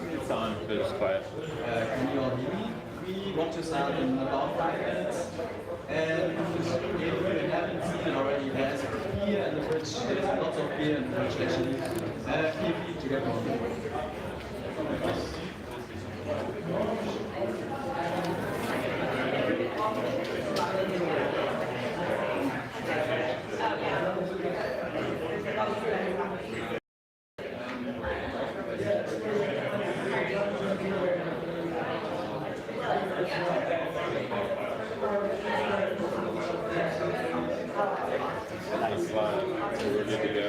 It's on, but it's quiet. Can you all hear me? We want to start in about 5 minutes. And if you haven't seen it already, there's beer in the fridge. There's lots of beer in the fridge actually. Feel free to get one. Nice one. We're good to go.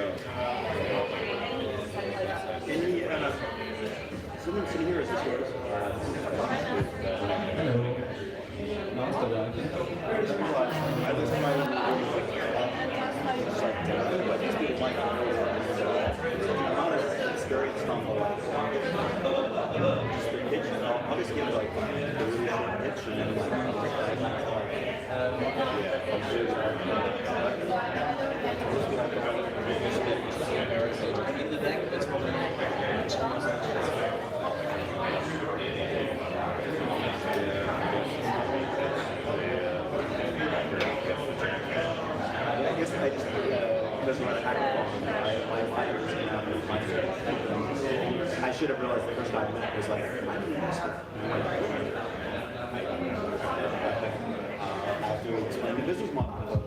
Someone sitting here, is this yours? Hello. Amsterdam. I looked at my it's very stumble. Just the pitch, and I'll just give it like the pitch and then In the deck, it's probably I guess I just doesn't want to hackathon. I should have realized the first 5 minutes was like I have to explain the business model.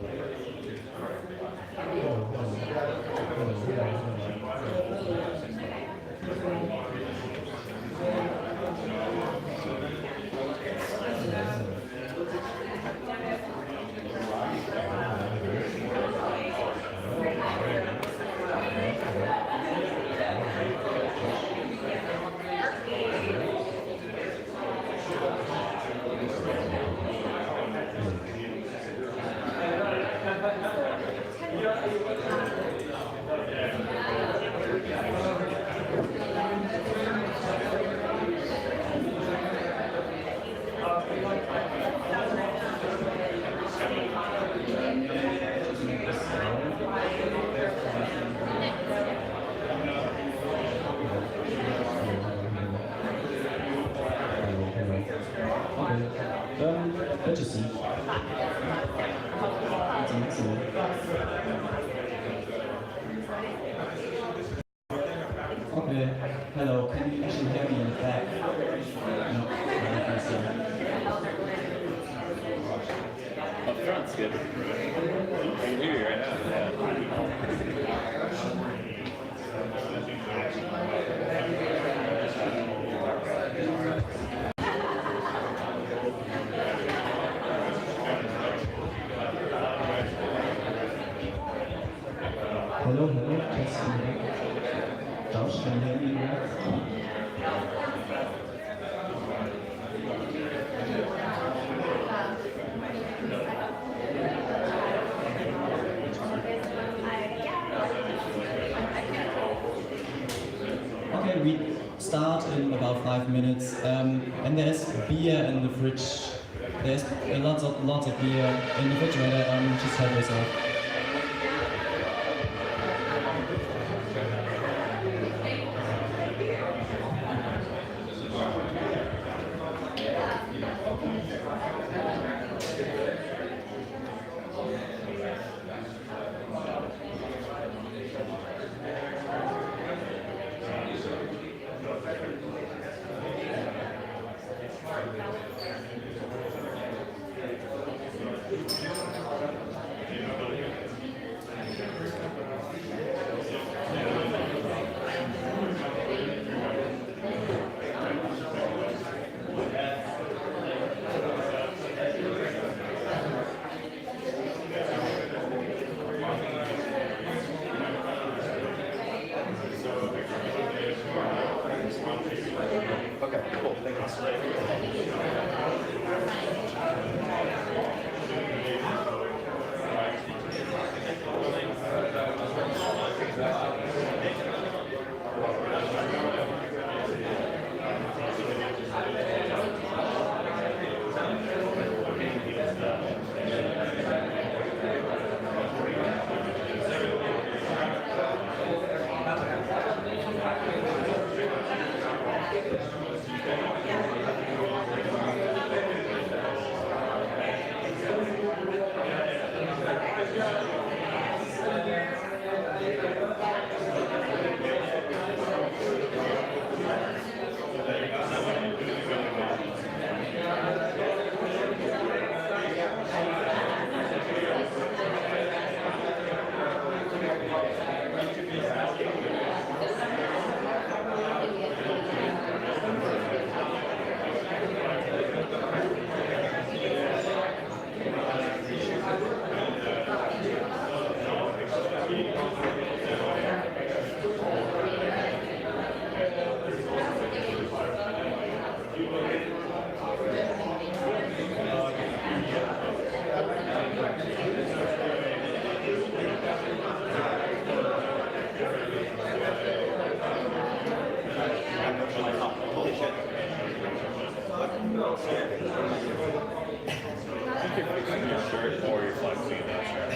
Bitteschön. Okay, hello, can you actually hear me in the back? No, I think so. Up front's good. I can hear you right now. Hello, testing. Josh, can you hear me now? Okay, we start in about 5 minutes, and there's beer in the fridge. There's lots of beer in the refrigerator. Just help yourself. Or you're flexing in that shirt.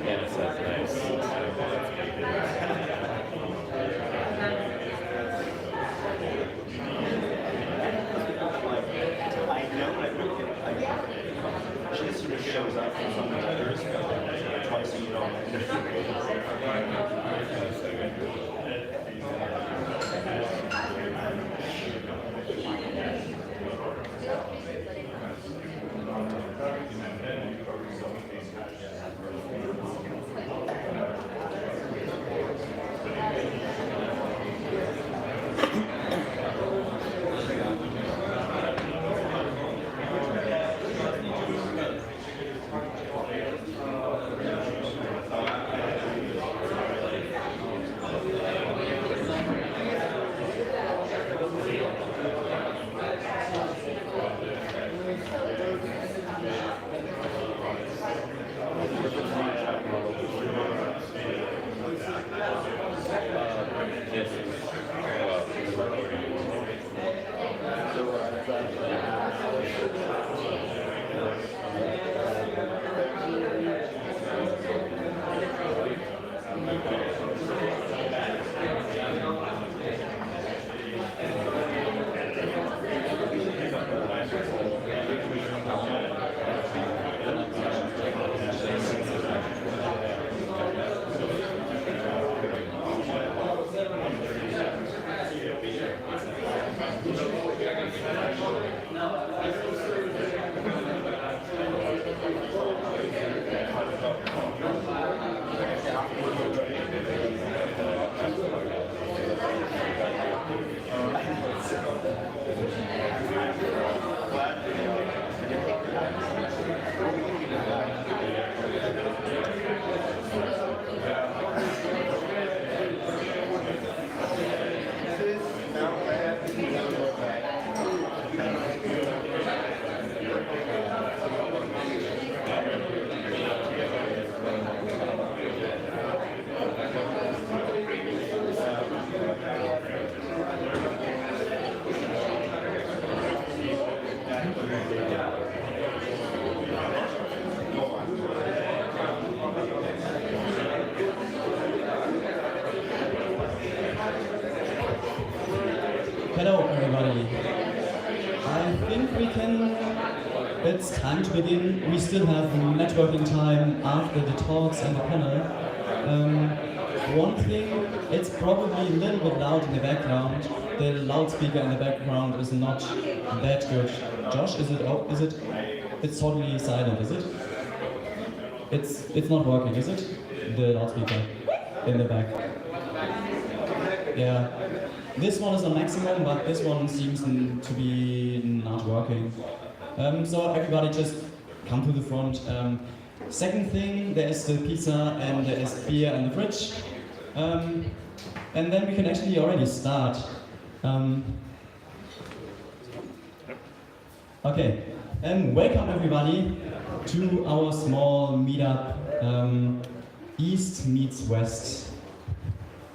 Yeah, it says I know she sort of shows up in some letters twice a year. Hello everybody. I think it's time to begin. We still have networking time after the talks and the panel. One thing, it's probably a little bit loud in the background. The loudspeaker in the background is not that good. Josh, is it? Oh, is it? It's totally silent, is it? It's not working, is it? The loudspeaker in the back. Yeah. This one is a maximum, but this one seems to be not working. So everybody just come to the front. Second thing, there's the pizza and there is beer in the fridge. And then we can actually already start. Okay, welcome everybody to our small meetup, East meets West.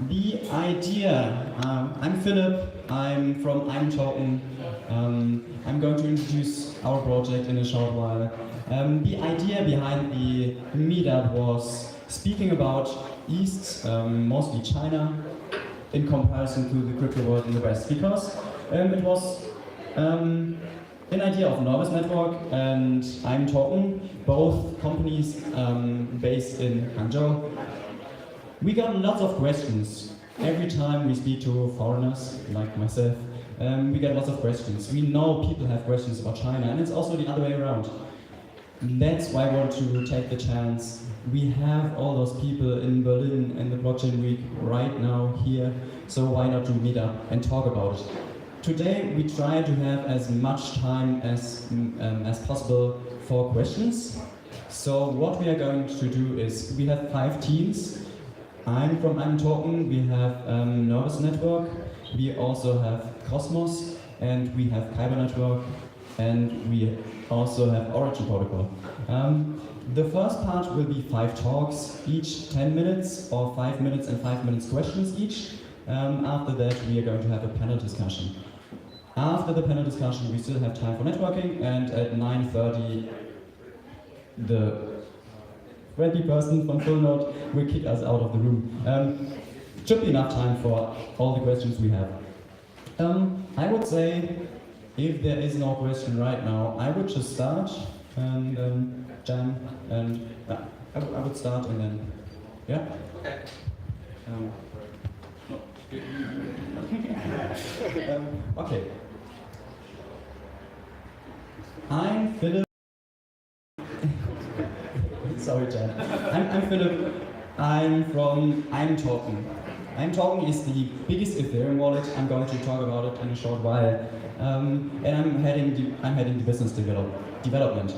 The idea, I'm Philip, I'm from ImToken. I'm going to introduce our project in a short while. The idea behind the meetup was speaking about East, mostly China, in comparison to the crypto world in the West, because it was an idea of Nervous Network and ImToken, both companies based in Hangzhou. We got lots of questions every time we speak to foreigners, like myself. We get lots of questions. We know people have questions about China, and it's also the other way around. That's why I want to take the chance. We have all those people in Berlin in the blockchain week right now here, so why not to meet up and talk about it? Today we try to have as much time as possible for questions. So what we are going to do is, we have 5 teams. I'm from ImToken, we have Nervous Network, we also have Cosmos, and we have Kyber Network, and we also have Origin Protocol. The first part will be 5 talks, each 10 minutes, or 5 minutes and 5 minutes questions each. After that we are going to have a panel discussion. After the panel discussion we still have time for networking, and at 9:30 the friendly person from Fullnode will kick us out of the room. Should be enough time for all the questions we have. I would say, if there is no question right now, I would just start and jam, and I would start and then, yeah? Okay. I'm Philip. Sorry, Jan. I'm Philip. I'm from ImToken. ImToken is the biggest Ethereum wallet. I'm going to talk about it in a short while. And I'm heading the business development.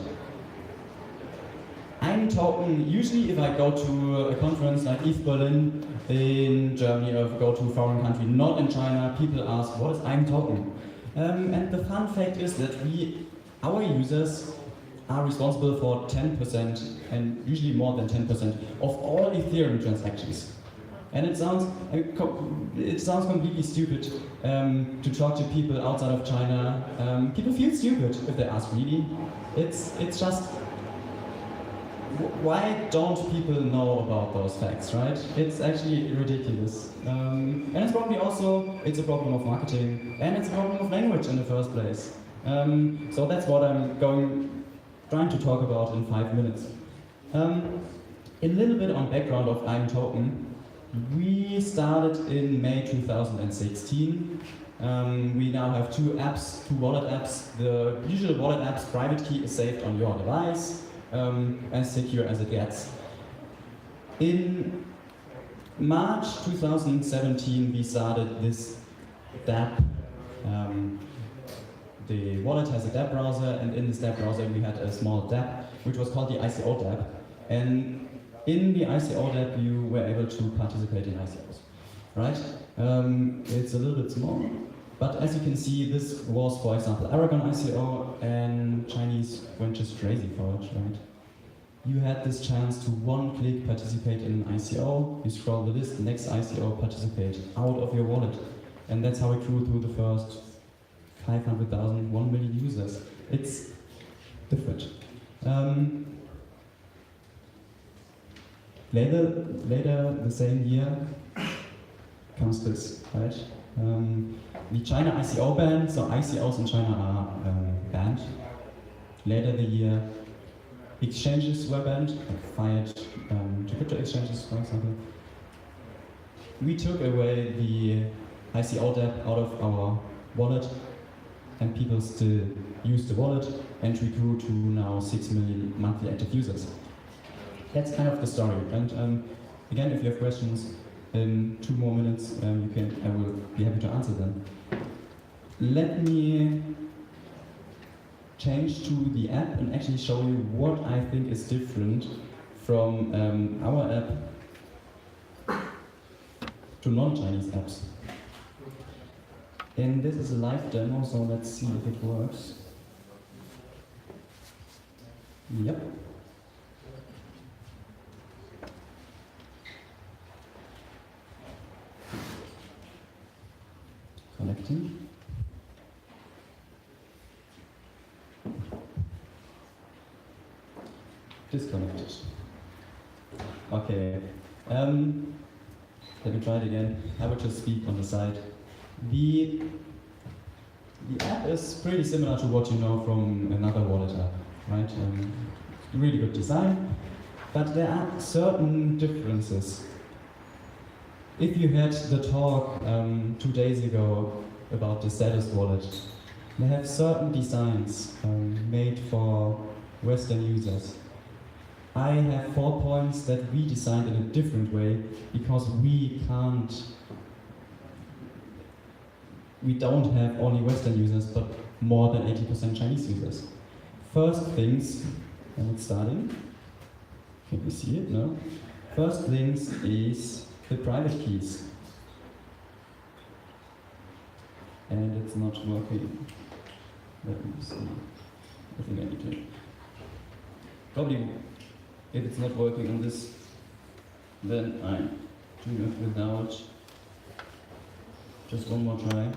ImToken, usually if I go to a conference like ETH Berlin in Germany, or if I go to a foreign country, not in China, people ask, what is ImToken? And the fun fact is that our users are responsible for 10%, and usually more than 10%, of all Ethereum transactions. And it sounds completely stupid to talk to people outside of China. People feel stupid if they ask really. It's just, why don't people know about those facts, right? It's actually ridiculous. And it's probably also, it's a problem of marketing, and it's a problem of language in the first place. So that's what I'm trying to talk about in 5 minutes. A little bit on background of ImToken. We started in May 2016. We now have 2 apps, 2 wallet apps. The usual wallet app's private key is saved on your device, as secure as it gets. In March 2017 we started this dApp. The wallet has a dApp browser, and in this dApp browser we had a small dApp, which was called the ICO dApp. And in the ICO dApp you were able to participate in ICOs, right? It's a little bit small, but as you can see, this was, for example, Aragon ICO, and Chinese went just crazy for it, right? You had this chance to one-click participate in an ICO, you scroll the list, next ICO, participate out of your wallet. And that's how it grew through the first 500,000, 1 million users. It's different. Later the same year comes this, right? The China ICO ban, so ICOs in China are banned. Later the year, exchanges were banned, like fired to crypto exchanges, for example. We took away the ICO dApp out of our wallet, and people still use the wallet, and we grew to now 6 million monthly active users. That's kind of the story. And again, if you have questions, in 2 more minutes, I will be happy to answer them. Let me change to the app and actually show you what I think is different from our app to non-Chinese apps. And this is a live demo, so let's see if it works. Yep. Connecting. Disconnected. Okay. Let me try it again. I will just speak on the side. The app is pretty similar to what you know from another wallet app, right? Really good design, but there are certain differences. If you had the talk 2 days ago about the status wallet, they have certain designs made for Western users. I have 4 points that we designed in a different way because we don't have only Western users, but more than 80% Chinese users. First things, and it's starting. Can you see it? No? First things is the private keys. And it's not working. Let me see. I think I need to. Probably, if it's not working on this, then I'm doing it without. Just one more try.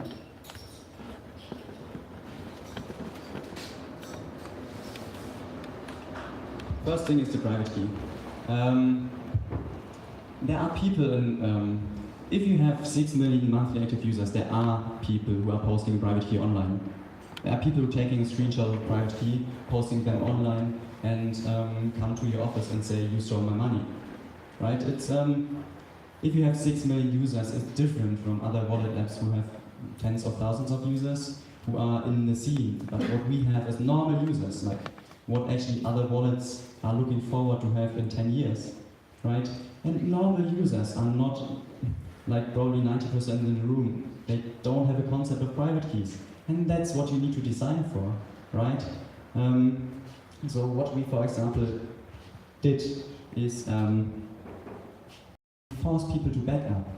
First thing is the private key. There are people in, if you have 6 million monthly active users, there are people who are posting private key online. There are people who are taking a screenshot of private key, posting them online, and come to your office and say, you stole my money. Right? It's, if you have 6 million users, it's different from other wallet apps who have tens of thousands of users who are in the scene. But what we have is normal users, like what actually other wallets are looking forward to have in 10 years, right? And normal users are not, like probably 90% in the room, they don't have a concept of private keys. And that's what you need to design for, right? So what we, for example, did is force people to back up.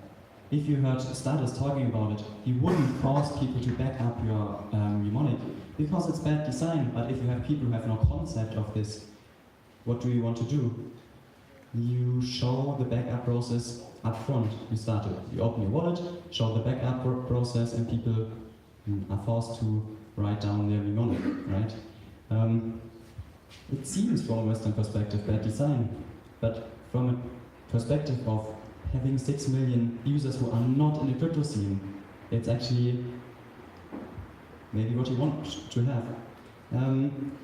If you heard Status talking about it, he wouldn't force people to back up your mnemonic because it's bad design. But if you have people who have no concept of this, what do you want to do? You show the backup process up front. You open your wallet, show the backup process, and people are forced to write down their mnemonic, right? It seems from a Western perspective bad design, but from a perspective of having 6 million users who are not in the crypto scene, it's actually maybe what you want to have.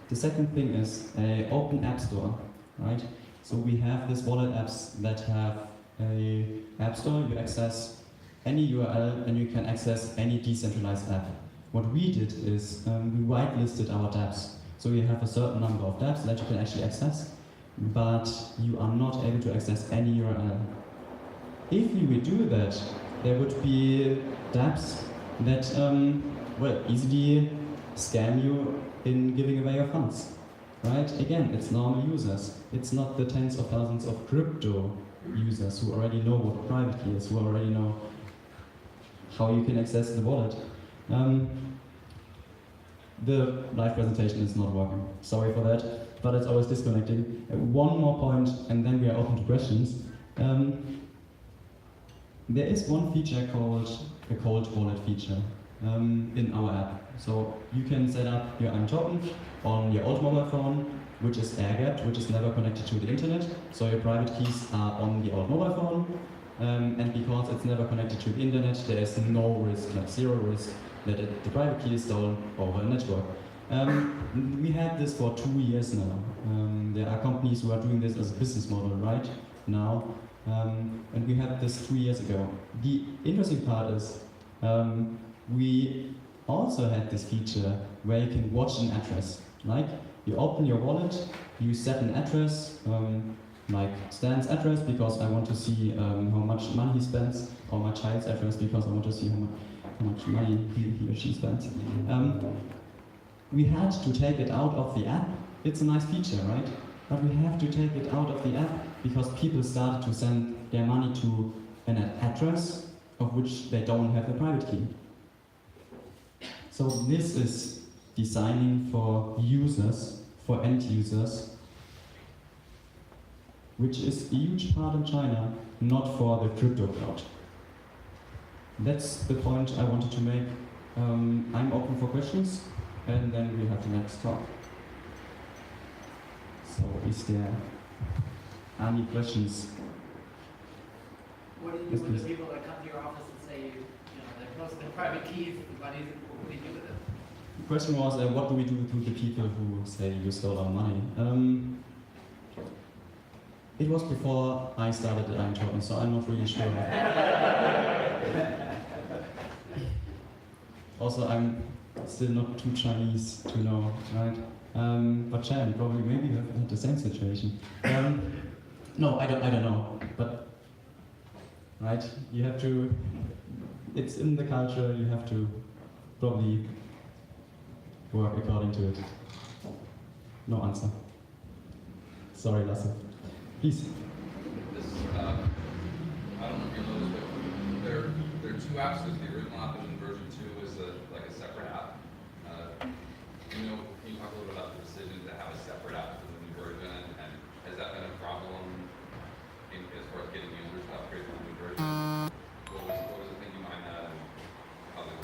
The second thing is an open app store, right? So we have these wallet apps that have a app store. You access any URL and you can access any decentralized app. What we did is we whitelisted our dApps. So you have a certain number of dApps that you can actually access, but you are not able to access any URL. If you would do that, there would be dApps that easily scam you in giving away your funds. Right? Again, it's normal users. It's not the tens of thousands of crypto users who already know what a private key is, who already know how you can access the wallet. The live presentation is not working. Sorry for that, but it's always disconnecting. One more point, and then we are open to questions. There is one feature called a cold wallet feature in our app. So you can set up your token on your old mobile phone, which is air-gapped, which is never connected to the internet. So your private keys are on the old mobile phone, and because it's never connected to the internet, there is no risk, like zero risk, that the private key is stolen over a network. We had this for 2 years now. There are companies who are doing this as a business model right now, and we had this 2 years ago. The interesting part is we also had this feature where you can watch an address. Like you open your wallet, you set an address, like Stan's address because I want to see how much money he spends, or my child's address because I want to see how much money he or she spends. we had to take it out of the app. It's a nice feature, right? But we have to take it out of the app because people started to send their money to an address of which they don't have the private key. So this is designing for users, for end users, which is a huge part in China, not for the crypto crowd. That's the point I wanted to make. I'm open for questions, and then we have the next talk. So, is there any questions? What do you do with the people that come to your office and say, they post their private keys, what do you do with them? The question was, what do we do to the people who say you stole our money? It was before I started at Eindhoven, so I'm not really sure. Also, I'm still not too Chinese to know, right? But Chan, probably maybe you have had the same situation. No, I don't know. But right, you have to. It's in the culture. You have to probably work according to it. No answer. Sorry, Lasse. Please. This, I don't know if you know this, but there are two apps. There's the original app, and version 2 is like a separate app. Can you talk a little bit about the decision to have a separate app for the new version, and has that been a problem as far as getting users to upgrade to the new version? What was the thinking behind that, and how they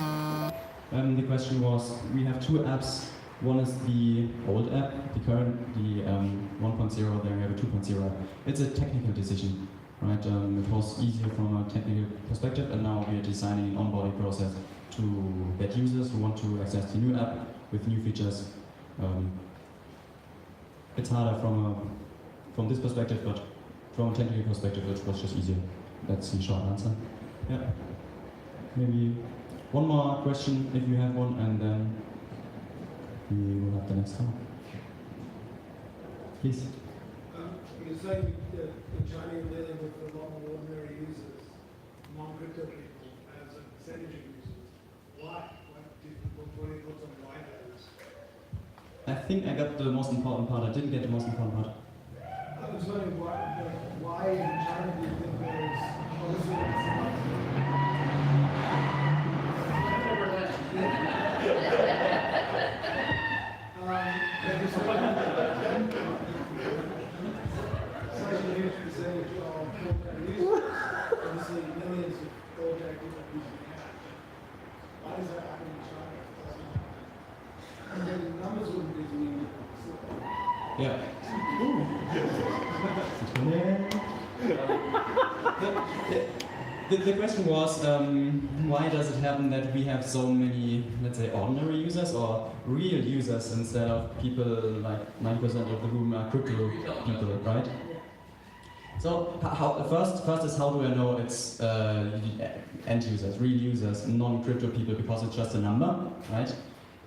work? The question was, we have two apps. One is the old app, the 1.0, then we have a 2.0 app. It's a technical decision, right? It was easier from a technical perspective, and now we are designing an onboarding process to get users who want to access the new app with new features. It's harder from this perspective, but from a technical perspective, it was just easier. That's the short answer. Yeah. Maybe one more question if you have one, and then we will have the next one. Please. You're saying that in China you're dealing with a lot of ordinary users, non-crypto people, as a percentage of users. Why? What are your thoughts on why that is? I think I got the most important part. I didn't get the most important part. I was wondering why in China do you think there is obviously obviously millions of old people using cash. Why does that happen in China? And then the numbers wouldn't be doing Yeah. The question was, why does it happen that we have so many, let's say, ordinary users or real users instead of people like 90% of the room are crypto people, right? So first is how do I know it's end users, real users, non-crypto people, because it's just a number, right?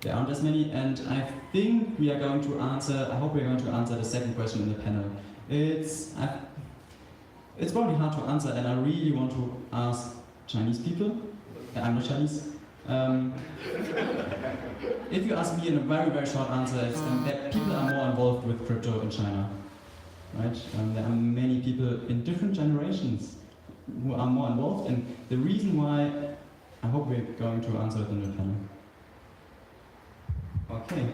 There aren't as many, and I think we are going to answer, I hope we are going to answer the second question in the panel. It's probably hard to answer, and I really want to ask Chinese people. I'm not Chinese. If you ask me in a very, very short answer, it's that people are more involved with crypto in China. Right? There are many people in different generations who are more involved, and the reason why, I hope we're going to answer it in the panel. Okay.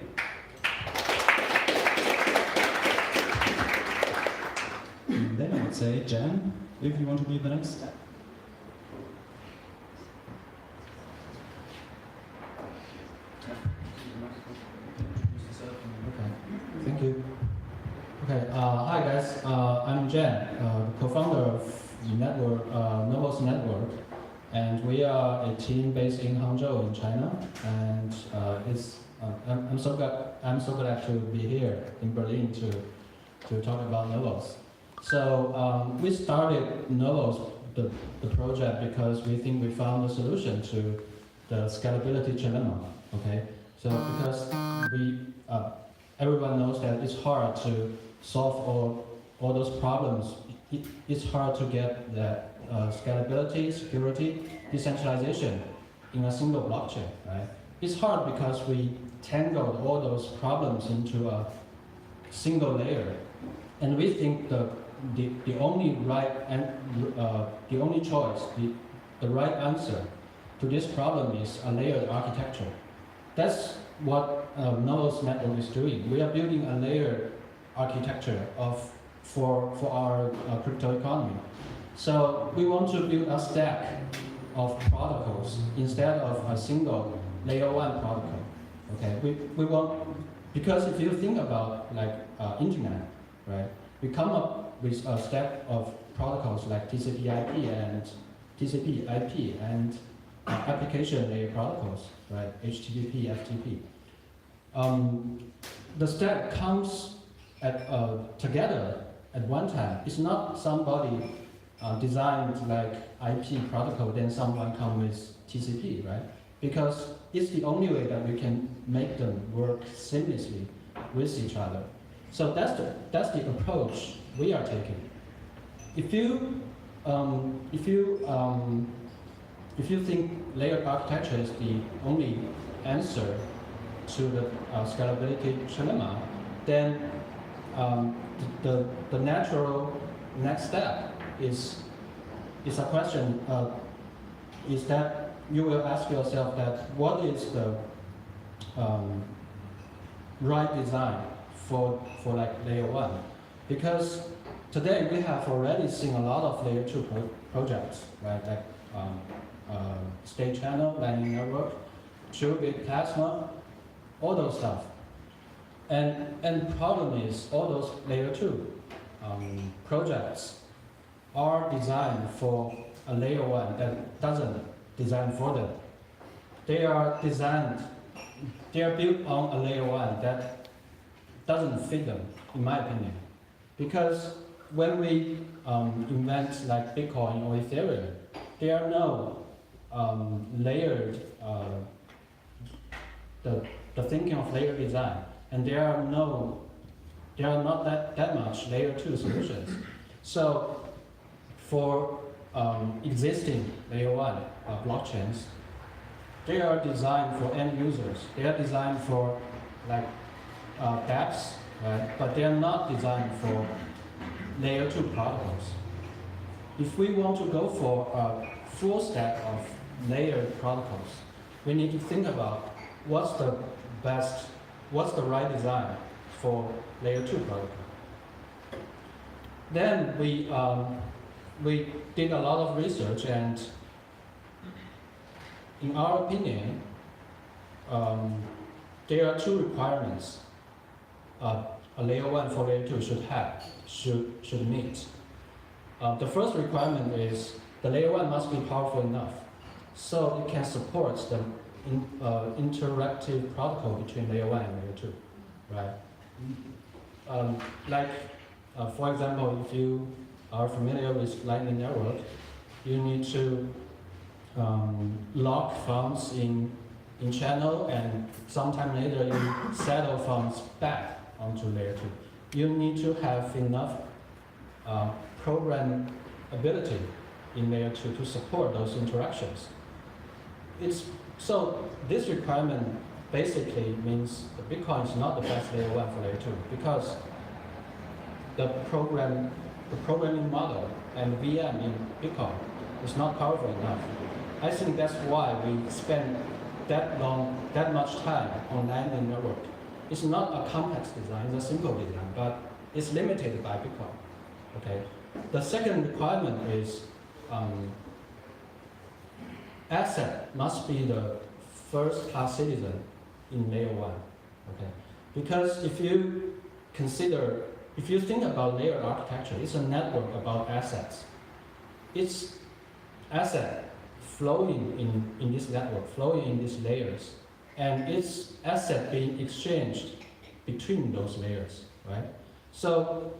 And then I would say, Jan, if you want to be the next. Okay, thank you. Okay, hi guys, I'm Jan, the co-founder of the network, Novos Network, and we are a team based in Hangzhou in China, and I'm so glad to be here in Berlin to talk about Novos. So we started Novos, the project, because we think we found a solution to the scalability dilemma. Okay, so because everyone knows that it's hard to solve all those problems. It's hard to get the scalability, security, decentralization in a single blockchain, right? it's hard because we tangled all those problems into a single layer, and we think the only right and the only choice, the right answer to this problem is a layered architecture. That's what Novos Network is doing. We are building a layered architecture for our crypto economy. So we want to build a stack of protocols instead of a single layer 1 protocol. Okay, we want, because if you think about like internet, right? We come up with a stack of protocols like TCP/IP and TCP/IP and application layer protocols, right? HTTP, FTP. The stack comes together at one time. It's not somebody designed like IP protocol, then someone comes with TCP, right? Because it's the only way that we can make them work seamlessly with each other. So that's the approach we are taking. If you think layered architecture is the only answer to the scalability dilemma, then the natural next step is a question, is that you will ask yourself that what is the right design for like layer 1? Because today we have already seen a lot of layer 2 projects, right? Like State Channel, Lightning Network, Qubit, Plasma, all those stuff. And the problem is all those layer 2 projects are designed for a layer 1 that doesn't design for them. They are built on a layer 1 that doesn't fit them, in my opinion. Because when we invent like Bitcoin or Ethereum, there are no layered, the thinking of layer design, and there are not that much layer 2 solutions. So for existing layer 1 blockchains, they are designed for end users. They are designed for like dApps, right? But they are not designed for layer 2 protocols. If we want to go for a full stack of layered protocols, we need to think about what's the right design for layer 2 protocol. Then we did a lot of research, and in our opinion, there are 2 requirements a layer 1 for layer 2 should meet. The first requirement is the layer 1 must be powerful enough so it can support the interactive protocol between layer 1 and layer 2, right? For example, if you are familiar with Lightning Network, you need to lock funds in channel, and sometime later you settle funds back onto layer 2. You need to have enough programmability in layer 2 to support those interactions. So this requirement basically means the Bitcoin is not the best layer 1 for layer 2 because the programming model and VM in Bitcoin is not powerful enough. I think that's why we spend that much time on Lightning Network. It's not a complex design, it's a simple design, but it's limited by Bitcoin. Okay. The second requirement is asset must be the first-class citizen in layer 1. Okay. Because if you think about layer architecture, it's a network about assets. It's asset flowing in this network, flowing in these layers, and it's asset being exchanged between those layers, right? So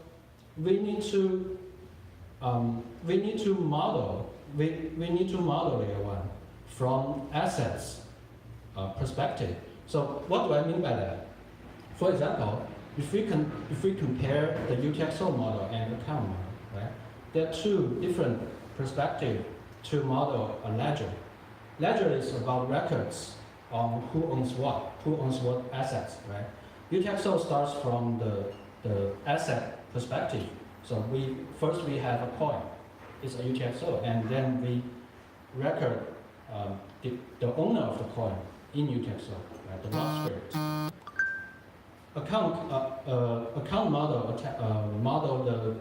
we need to model layer 1 from assets perspective. So what do I mean by that? For example, if we compare the UTXO model and the CAM model, right? There are 2 different perspectives to model a ledger. Ledger is about records on who owns what assets, right? UTXO starts from the asset perspective. So first we have a coin, it's a UTXO, and then we record the owner of the coin in UTXO, right? The block script. Account model the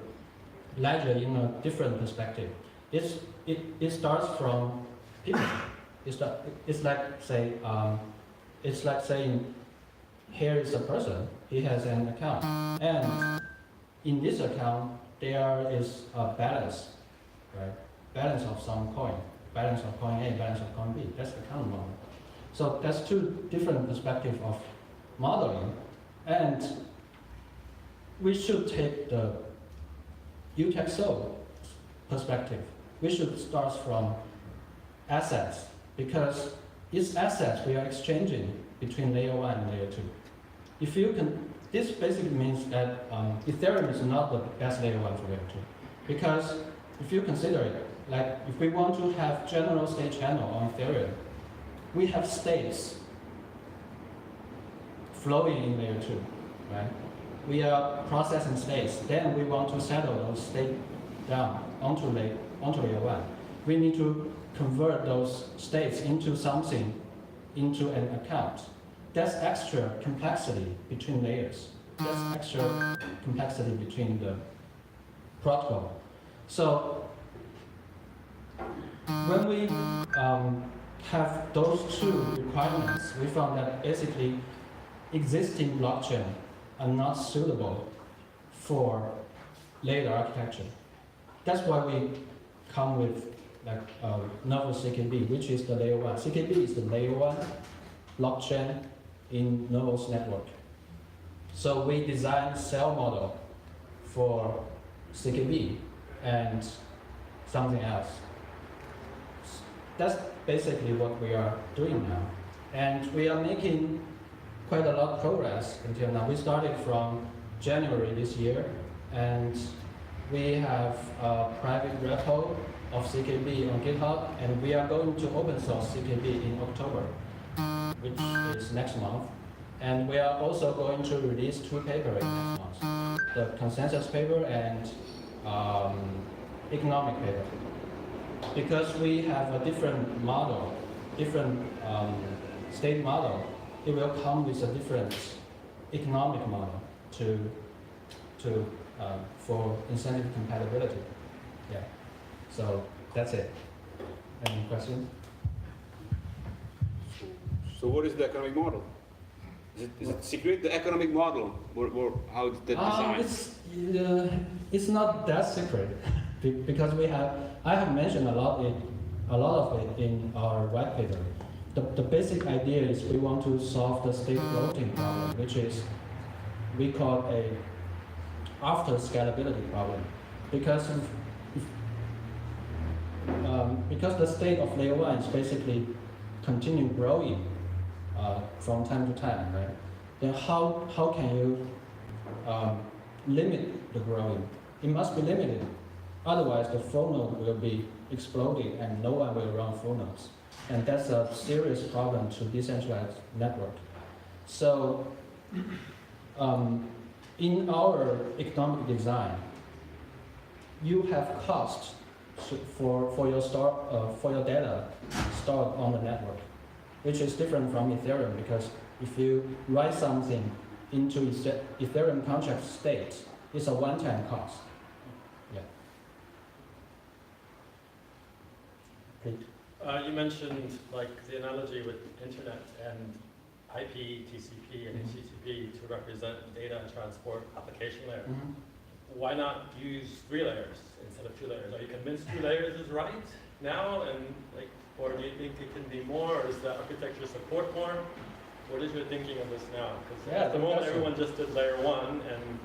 ledger in a different perspective. It starts from people. It's like saying, here is a person. He has an account, and in this account there is a balance, right? Balance of some coin, balance of coin A, balance of coin B. That's the account model. So that's two different perspectives of modeling, and we should take the UTXO perspective. We should start from assets, because it's assets we are exchanging between layer 1 and layer 2. If you can, this basically means that Ethereum is not the best layer 1 for layer 2. Because if you consider it, like if we want to have general state channel on Ethereum, we have states flowing in layer 2, right? We are processing states, then we want to settle those states down onto layer 1. We need to convert those states into something, into an account. That's extra complexity between layers. That's extra complexity between the protocol. So when we have those two requirements, we found that basically existing blockchain are not suitable for layered architecture. That's why we come with like Novus CKB, which is the layer 1. CKB is the layer 1 blockchain in Novus network. So we designed cell model for CKB and something else. That's basically what we are doing now. And we are making quite a lot of progress until now. We started from January this year, and we have a private repo of CKB on GitHub, and we are going to open source CKB in October, which is next month. And we are also going to release 2 papers next month, the consensus paper and economic paper. Because we have a different model, different state model, it will come with a different economic model for incentive compatibility. Yeah. So that's it. Any questions? So what is the economic model? Is it secret, the economic model? How is that designed? It's not that secret because I have mentioned a lot of it in our white paper. The basic idea is we want to solve the state bloating problem, which is we call a after scalability problem, because the state of layer 1 is basically continue growing from time to time, right? Then how can you limit the growing? It must be limited. Otherwise, the full node will be exploding and no one will run full nodes. And that's a serious problem to decentralized network. So in our economic design, you have cost for your data stored on the network, which is different from Ethereum, because if you write something into Ethereum contract state, it's a one-time cost. Yeah. Please. You mentioned like the analogy with internet and IP, TCP, and HTTP to represent data transport application layer. Mm-hmm. Why not use 3 layers instead of 2 layers? Are you convinced 2 layers is right now, and like, or do you think it can be more, or does the architecture support more? What is your thinking of this now? Because at the moment everyone just did layer 1 and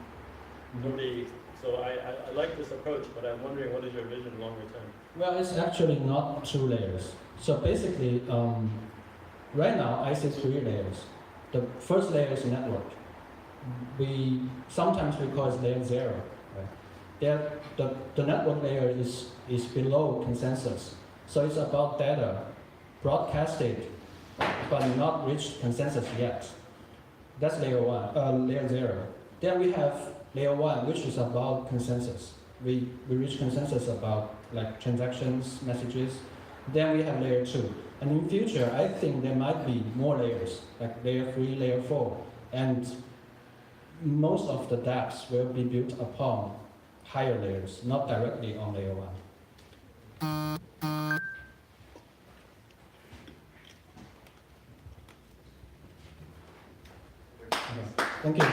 nobody. So I like this approach, but I'm wondering what is your vision longer term? Well, it's actually not 2 layers. So basically, right now I see 3 layers. The first layer is network. Sometimes we call it layer 0. Right? The network layer is below consensus. So it's about data broadcasted but not reached consensus yet. That's layer 1, layer 0. Then we have layer 1, which is about consensus. We reach consensus about like transactions, messages. Then we have layer 2. And in future, I think there might be more layers, like layer 3, layer 4. And most of the dApps will be built upon higher layers, not directly on layer 1. Thank you.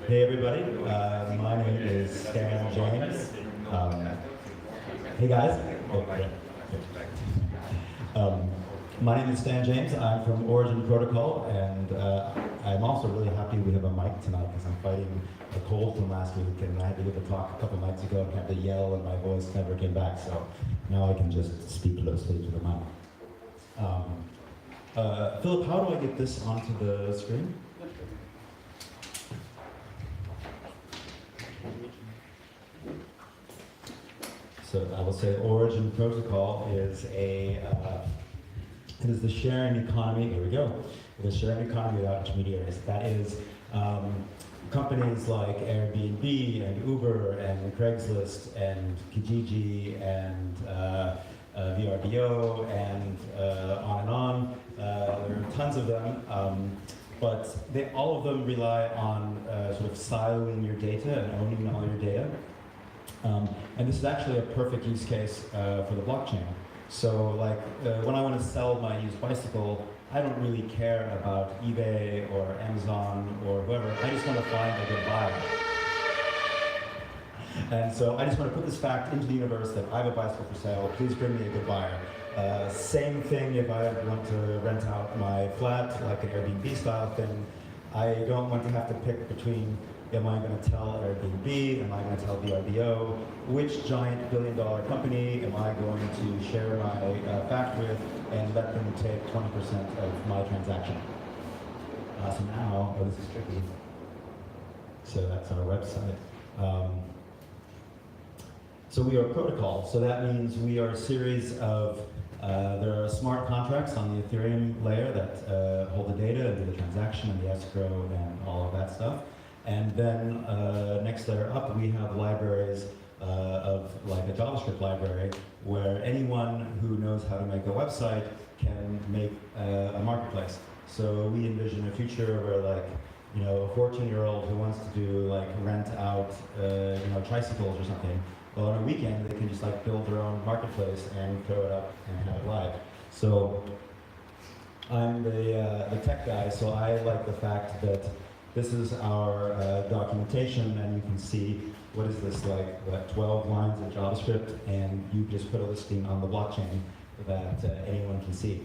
Hey everybody, my name is Stan James. Hey guys. My name is Stan James. I'm from Origin Protocol, and I'm also really happy we have a mic tonight because I'm fighting a cold from last week, and I had to give a talk a couple nights ago and had to yell, and my voice never came back. So now I can just speak closely to the mic. Philip, how do I get this onto the screen? So I will say Origin Protocol is it is the sharing economy. Here we go. The sharing economy without intermediaries. That is companies like Airbnb and Uber and Craigslist and Kijiji and VRBO and on. There are tons of them. But all of them rely on sort of siloing your data and owning all your data. And this is actually a perfect use case for the blockchain. So like when I want to sell my used bicycle, I don't really care about eBay or Amazon or whoever. I just want to find a good buyer. And so I just want to put this fact into the universe that I have a bicycle for sale. Please bring me a good buyer. Same thing if I want to rent out my flat, like an Airbnb style thing. I don't want to have to pick between, am I going to tell Airbnb, am I going to tell VRBO, which giant billion-dollar company am I going to share my fact with and let them take 20% of my transaction. So now, this is tricky. So that's our website. So we are a protocol, so that means we are a series of there are smart contracts on the Ethereum layer that hold the data and do the transaction and the escrow and all of that stuff. And then next layer up, we have libraries of like a JavaScript library where anyone who knows how to make a website can make a marketplace. So we envision a future where like, you know, a 14-year-old who wants to do like rent out, you know, tricycles or something. Well, on a weekend, they can just like build their own marketplace and throw it up and have it live. So I'm the tech guy, so I like the fact that this is our documentation, and you can see what is this, like, what, 12 lines of JavaScript, and you just put a listing on the blockchain that anyone can see.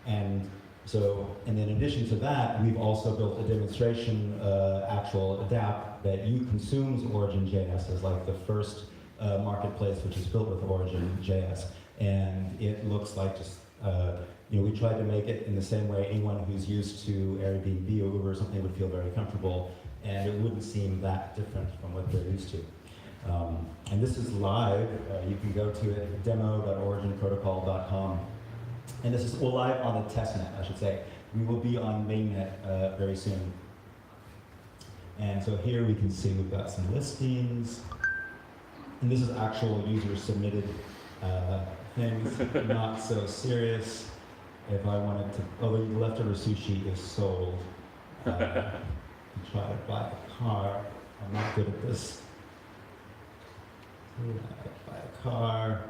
And so, and in addition to that, we've also built a demonstration actual dApp that consumes Origin.js as like the first marketplace which is built with Origin.js. And it looks like just, you know, we tried to make it in the same way anyone who's used to Airbnb or Uber or something would feel very comfortable, and it wouldn't seem that different from what they're used to. And this is live. You can go to it, demo.originprotocol.com. And this is all live on the testnet, I should say. We will be on mainnet very soon. And so here we can see we've got some listings. And this is actual user submitted things, not so serious. If I wanted to, oh, the leftover sushi is sold. Try to buy a car. I'm not good at this. Buy a car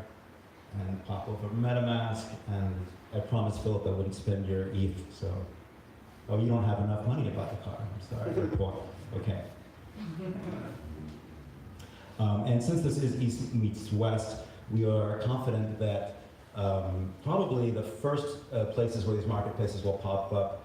and pop over MetaMask, and I promised Philip I wouldn't spend your ETH, so. Oh, you don't have enough money to buy the car. I'm sorry, you're poor. Okay. And since this is East meets West, we are confident that probably the first places where these marketplaces will pop up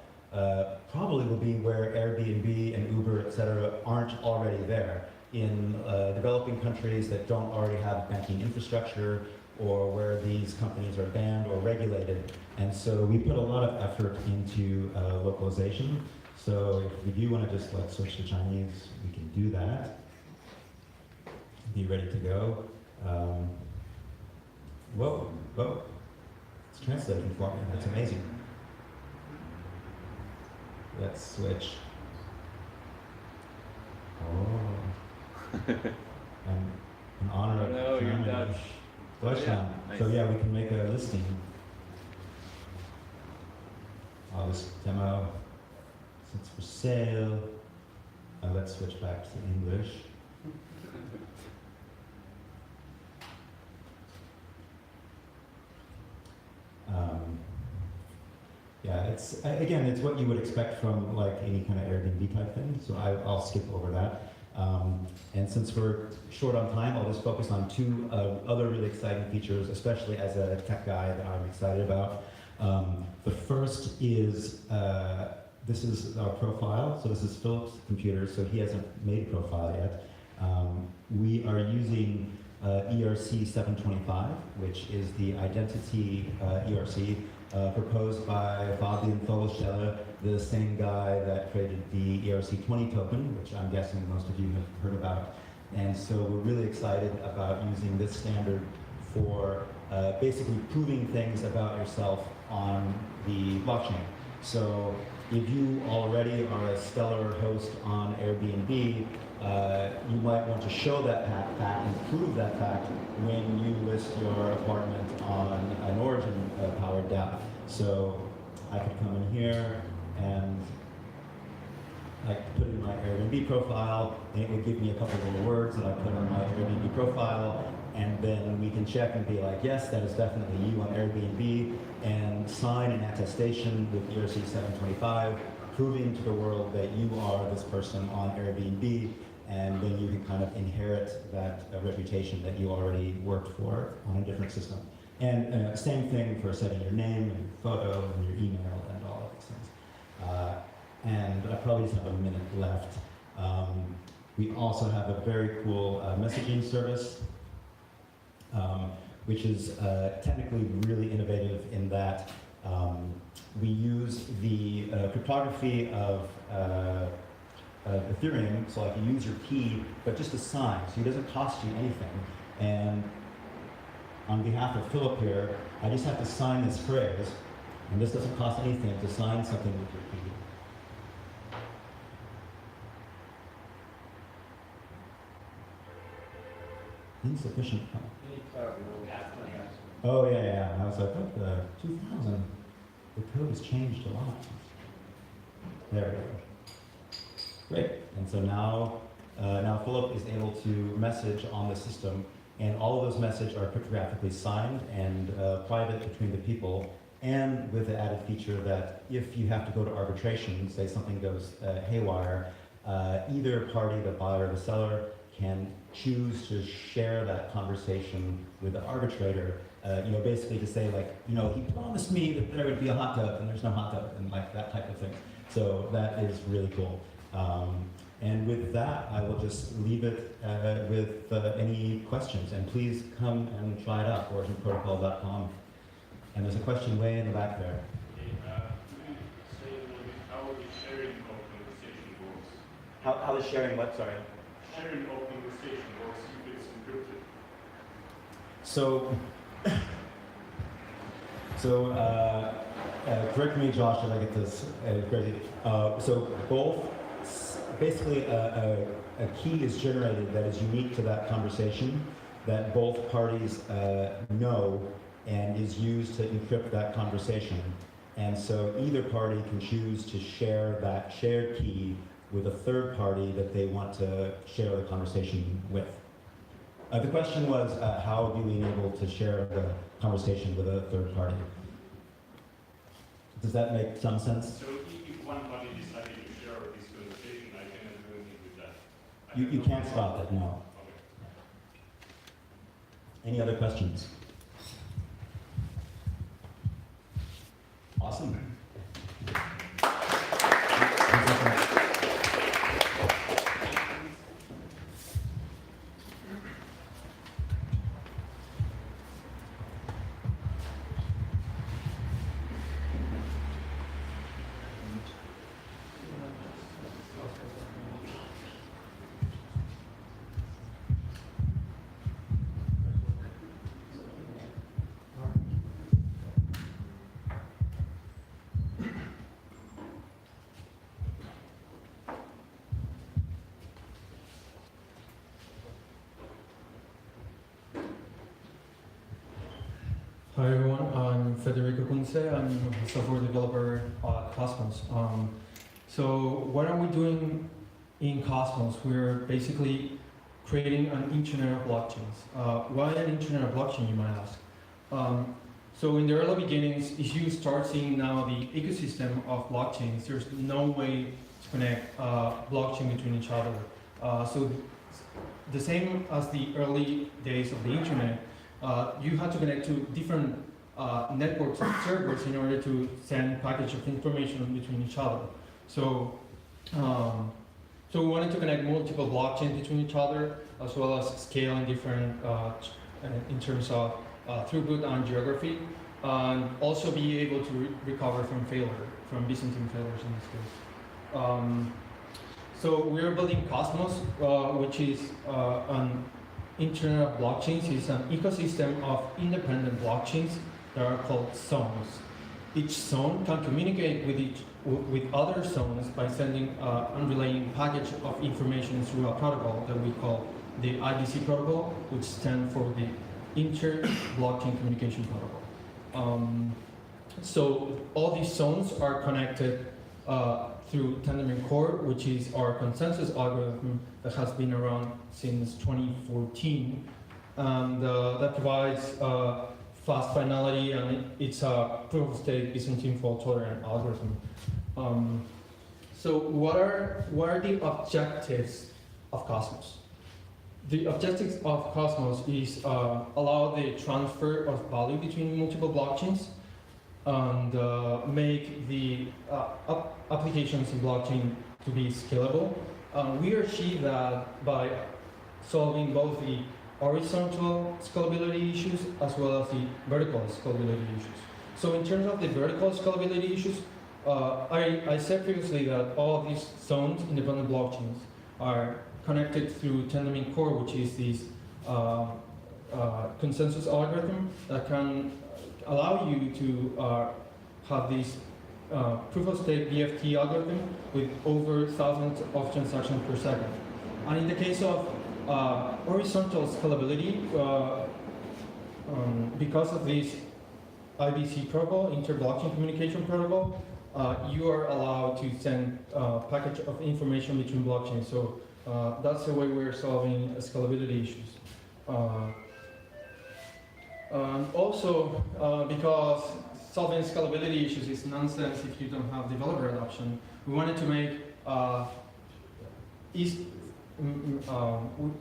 probably will be where Airbnb and Uber, et cetera, aren't already there. In developing countries that don't already have banking infrastructure, or where these companies are banned or regulated. And so we put a lot of effort into localization. So if we do want to just like switch to Chinese, we can do that. Be ready to go. Whoa, it's translating for me, that's amazing. Let's switch. Oh. In honor of No, you're Germany. Dutch. Deutschland. Yeah, So nice. yeah, we can make a listing. This demo, since for sale. Let's switch back to English. Yeah, it's again, it's what you would expect from like any kind of Airbnb type thing. So I'll skip over that. And since we're short on time, I'll just focus on two other really exciting features, especially as a tech guy that I'm excited about. The first is this is our profile. So this is Philip's computer. So he hasn't made a profile yet. We are using ERC 725, which is the identity ERC proposed by Fabian Vogelsteller, the same guy that created the ERC20 token, which I'm guessing most of you have heard about. And so we're really excited about using this standard for basically proving things about yourself on the blockchain. So if you already are a stellar host on Airbnb, you might want to show that fact and prove that fact when you list your apartment on an Origin-powered dApp. So I could come in here and I could put in my Airbnb profile, and it would give me a couple of little words that I put on my Airbnb profile, and then we can check and be like, yes, that is definitely you on Airbnb, and sign an attestation with ERC 725, proving to the world that you are this person on Airbnb, and then you can kind of inherit that reputation that you already worked for on a different system. And same thing for setting your name and your photo and your email and all of these things. And I probably just have a minute left. We also have a very cool messaging service, which is technically really innovative in that we use the cryptography of Ethereum, so like you use your key, but just a sign, so it doesn't cost you anything. And on behalf of Philip here, I just have to sign this phrase, and this doesn't cost anything to sign something with your key. Insufficient. Oh yeah. I was like, what the 2000? The code has changed a lot. There we go. Great. And so now Philip is able to message on the system, and all of those messages are cryptographically signed and private between the people, and with the added feature that if you have to go to arbitration, say something goes haywire, either party, the buyer or the seller, can choose to share that conversation with the arbitrator, basically to say like, he promised me that there would be a hot tub and there's no hot tub, and like that type of thing. So that is really cool. And with that, I will just leave it with any questions, and please come and try it out, originprotocol.com. And there's a question way in the back there. Say a little bit how the sharing of conversation works. How is sharing what, sorry? Sharing of conversation works if it's encrypted. Correct me, Josh, if I get this crazy. So both, basically a key is generated that is unique to that conversation that both parties know and is used to encrypt that conversation. And so either party can choose to share that shared key with a third party that they want to share the conversation with. The question was, how do we enable to share the conversation with a third party? Does that make some sense? So if one party decided to share this conversation, I cannot do anything with that. You can't stop it, no. Okay. Any other questions? Awesome. Hi everyone, I'm Federico Kunze. I'm a software developer at Cosmos. So what are we doing in Cosmos? We're basically creating an internet of blockchains. Why an internet of blockchain, you might ask? So in the early beginnings, if you start seeing now the ecosystem of blockchains, there's no way to connect blockchain between each other. So the same as the early days of the internet, you had to connect to different networks of servers in order to send package of information between each other. So, so we wanted to connect multiple blockchains between each other, as well as scale in different, in terms of throughput and geography, and also be able to recover from failure, from Byzantine failures in this case. So we're building Cosmos, which is an Internet of Blockchains. It's an ecosystem of independent blockchains that are called zones. Each zone can communicate with other zones by sending and relaying package of information through a protocol that we call the IBC protocol, which stands for the Inter-Blockchain Communication Protocol. So all these zones are connected through Tendermint Core, which is our consensus algorithm that has been around since 2014, and that provides fast finality, and it's a proof-of-stake Byzantine fault-tolerant algorithm. So what are the objectives of Cosmos? The objectives of Cosmos is allow the transfer of value between multiple blockchains, and make the applications in blockchain to be scalable. We achieve that by solving both the horizontal scalability issues as well as the vertical scalability issues. So in terms of the vertical scalability issues, I said previously that all of these zones, independent blockchains, are connected through Tendermint Core, which is this consensus algorithm that can allow you to have this proof-of-stake BFT algorithm with over thousands of transactions per second. And in the case of horizontal scalability, because of this IBC protocol, Inter-Blockchain Communication Protocol, you are allowed to send a package of information between blockchains. So that's the way we're solving scalability issues. Also, because solving scalability issues is nonsense if you don't have developer adoption, we wanted to make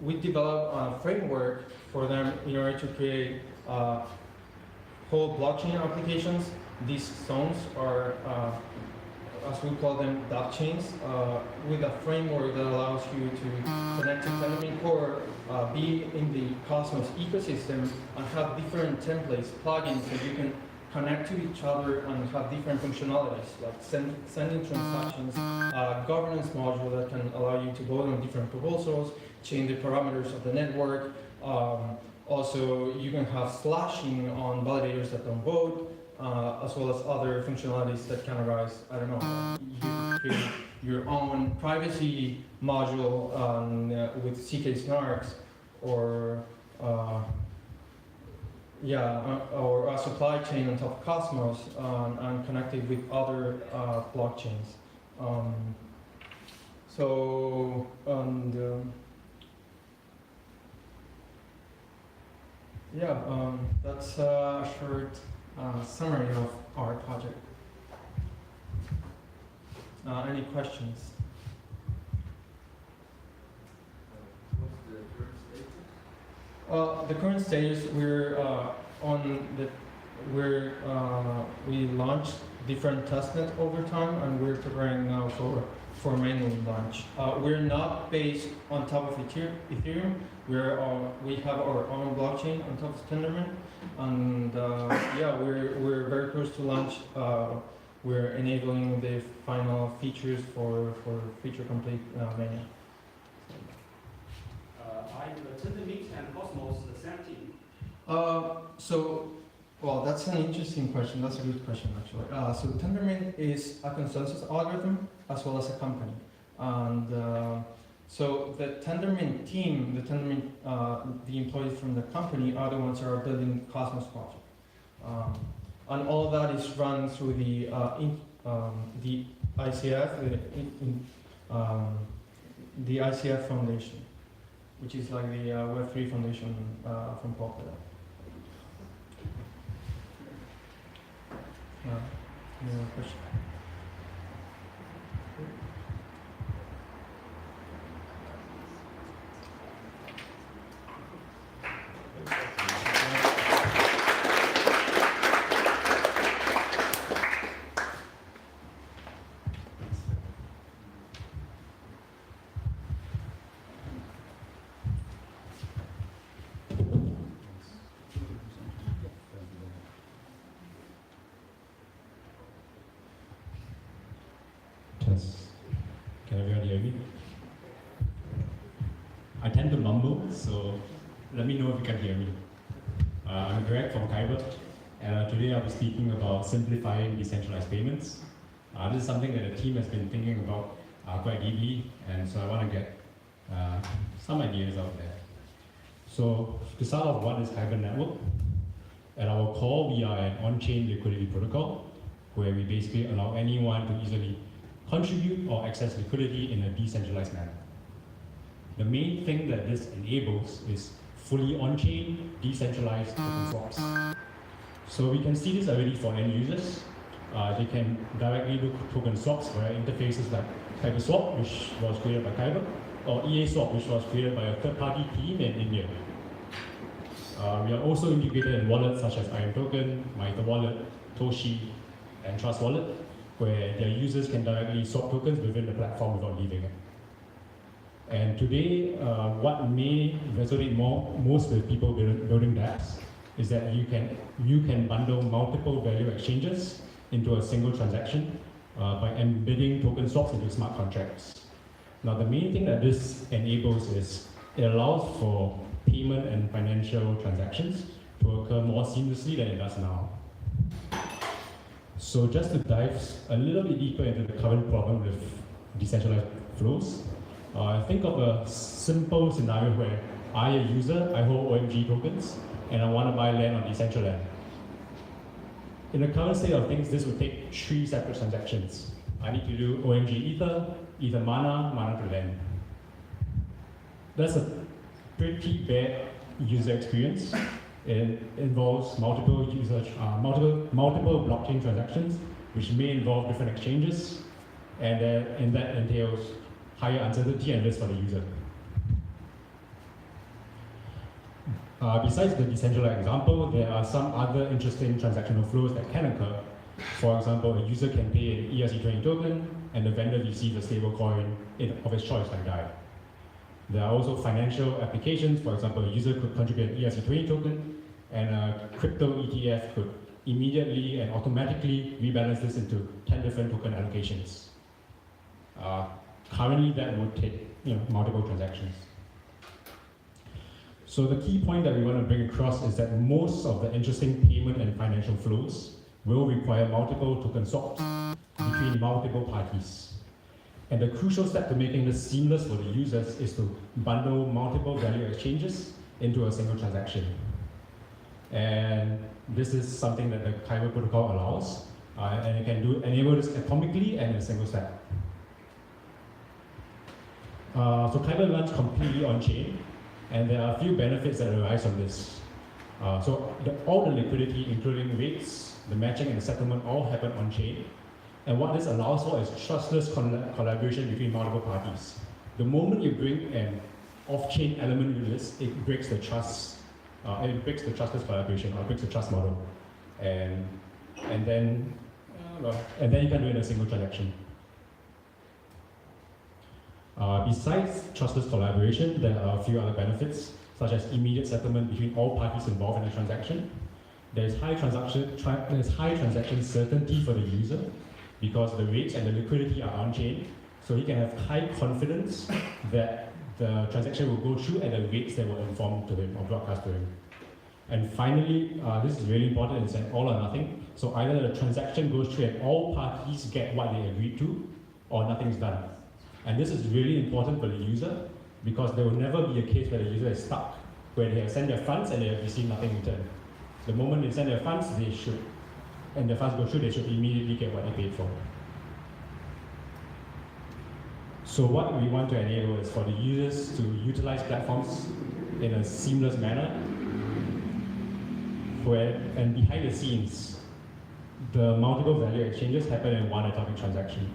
we developed a framework for them in order to create whole blockchain applications. These zones are, as we call them, dApp chains, with a framework that allows you to connect to Tendermint Core, be in the Cosmos ecosystem, and have different templates, plugins that you can connect to each other and have different functionalities, like sending transactions, governance module that can allow you to vote on different proposals, change the parameters of the network. Also, you can have slashing on validators that don't vote, as well as other functionalities that can arise. I don't know, you can create your own privacy module with CK snarks, or or a supply chain on top of Cosmos, and connected with other blockchains. That's a short summary of our project. Any questions? The current status, we launched different testnet over time, and we're preparing now for mainland launch. We're not based on top of Ethereum. We have our own blockchain on top of Tendermint, and we're very close to launch. We're enabling the final features for feature complete mania. Are Tendermint and Cosmos the same team? Well, that's an interesting question. That's a good question, actually. So Tendermint is a consensus algorithm as well as a company. And so the Tendermint team, the employees from the company are the ones that are building Cosmos project. And all that is run through the ICF, the ICF Foundation, which is like the Web3 Foundation from Popular. Any other question? Can everyone hear me? I tend to mumble, so let me know if you can hear me. I'm Greg from Kyber, and today I'll be speaking about simplifying decentralized payments. This is something that the team has been thinking about quite deeply, and so I want to get some ideas out there. So to start off, what is Kyber Network? At our core, we are an on-chain liquidity protocol, where we basically allow anyone to easily contribute or access liquidity in a decentralized manner. The main thing that this enables is fully on-chain, decentralized token swaps. So we can see this already for end users. They can directly do token swaps via interfaces like KyberSwap, which was created by Kyber, or EASwap, which was created by a third-party team in India. We are also integrated in wallets such as IronToken, MyEtherWallet, Toshi, and Trust Wallet, where their users can directly swap tokens within the platform without leaving it. And today, what may resonate most with people building dApps is that you can bundle multiple value exchanges into a single transaction by embedding token swaps into smart contracts. Now, the main thing that this enables is it allows for payment and financial transactions to occur more seamlessly than it does now. So just to dive a little bit deeper into the current problem with decentralized flows, think of a simple scenario where I, a user, I hold OMG tokens and I want to buy land on Decentraland. In the current state of things, this would take 3 separate transactions. I need to do OMG Ether, Ether Mana, Mana to land. That's a pretty bad user experience. It involves multiple blockchain transactions, which may involve different exchanges, and that entails higher uncertainty and risk for the user. Besides the decentralized example, there are some other interesting transactional flows that can occur. For example, a user can pay an ERC20 token, and the vendor receives a stable coin of its choice, like DAI. There are also financial applications. For example, a user could contribute an ERC20 token, and a crypto ETF could immediately and automatically rebalance this into 10 different token allocations. Currently, that would take multiple transactions. So the key point that we want to bring across is that most of the interesting payment and financial flows will require multiple token swaps between multiple parties. And the crucial step to making this seamless for the users is to bundle multiple value exchanges into a single transaction. And this is something that the Kyber protocol allows, and it can enable this atomically and in a single step. So Kyber runs completely on-chain, and there are a few benefits that arise from this. So all the liquidity, including rates, the matching and the settlement, all happen on-chain. And what this allows for is trustless collaboration between multiple parties. The moment you bring an off-chain element into this, it breaks the trust. It breaks the trustless collaboration, or breaks the trust model, and then you can do it in a single transaction. Besides trustless collaboration, there are a few other benefits, such as immediate settlement between all parties involved in a transaction. There's high transaction certainty for the user, because the rates and the liquidity are on-chain, so he can have high confidence that the transaction will go through at the rates that were informed to him or broadcast to him. And finally, this is really important, it's an all or nothing. So either the transaction goes through and all parties get what they agreed to, or nothing's done. And this is really important for the user, because there will never be a case where the user is stuck, where they have sent their funds and they have received nothing in return. the moment they send their funds, they should, and the funds go through, they should immediately get what they paid for. So what we want to enable is for the users to utilize platforms in a seamless manner, and behind the scenes, the multiple value exchanges happen in one atomic transaction.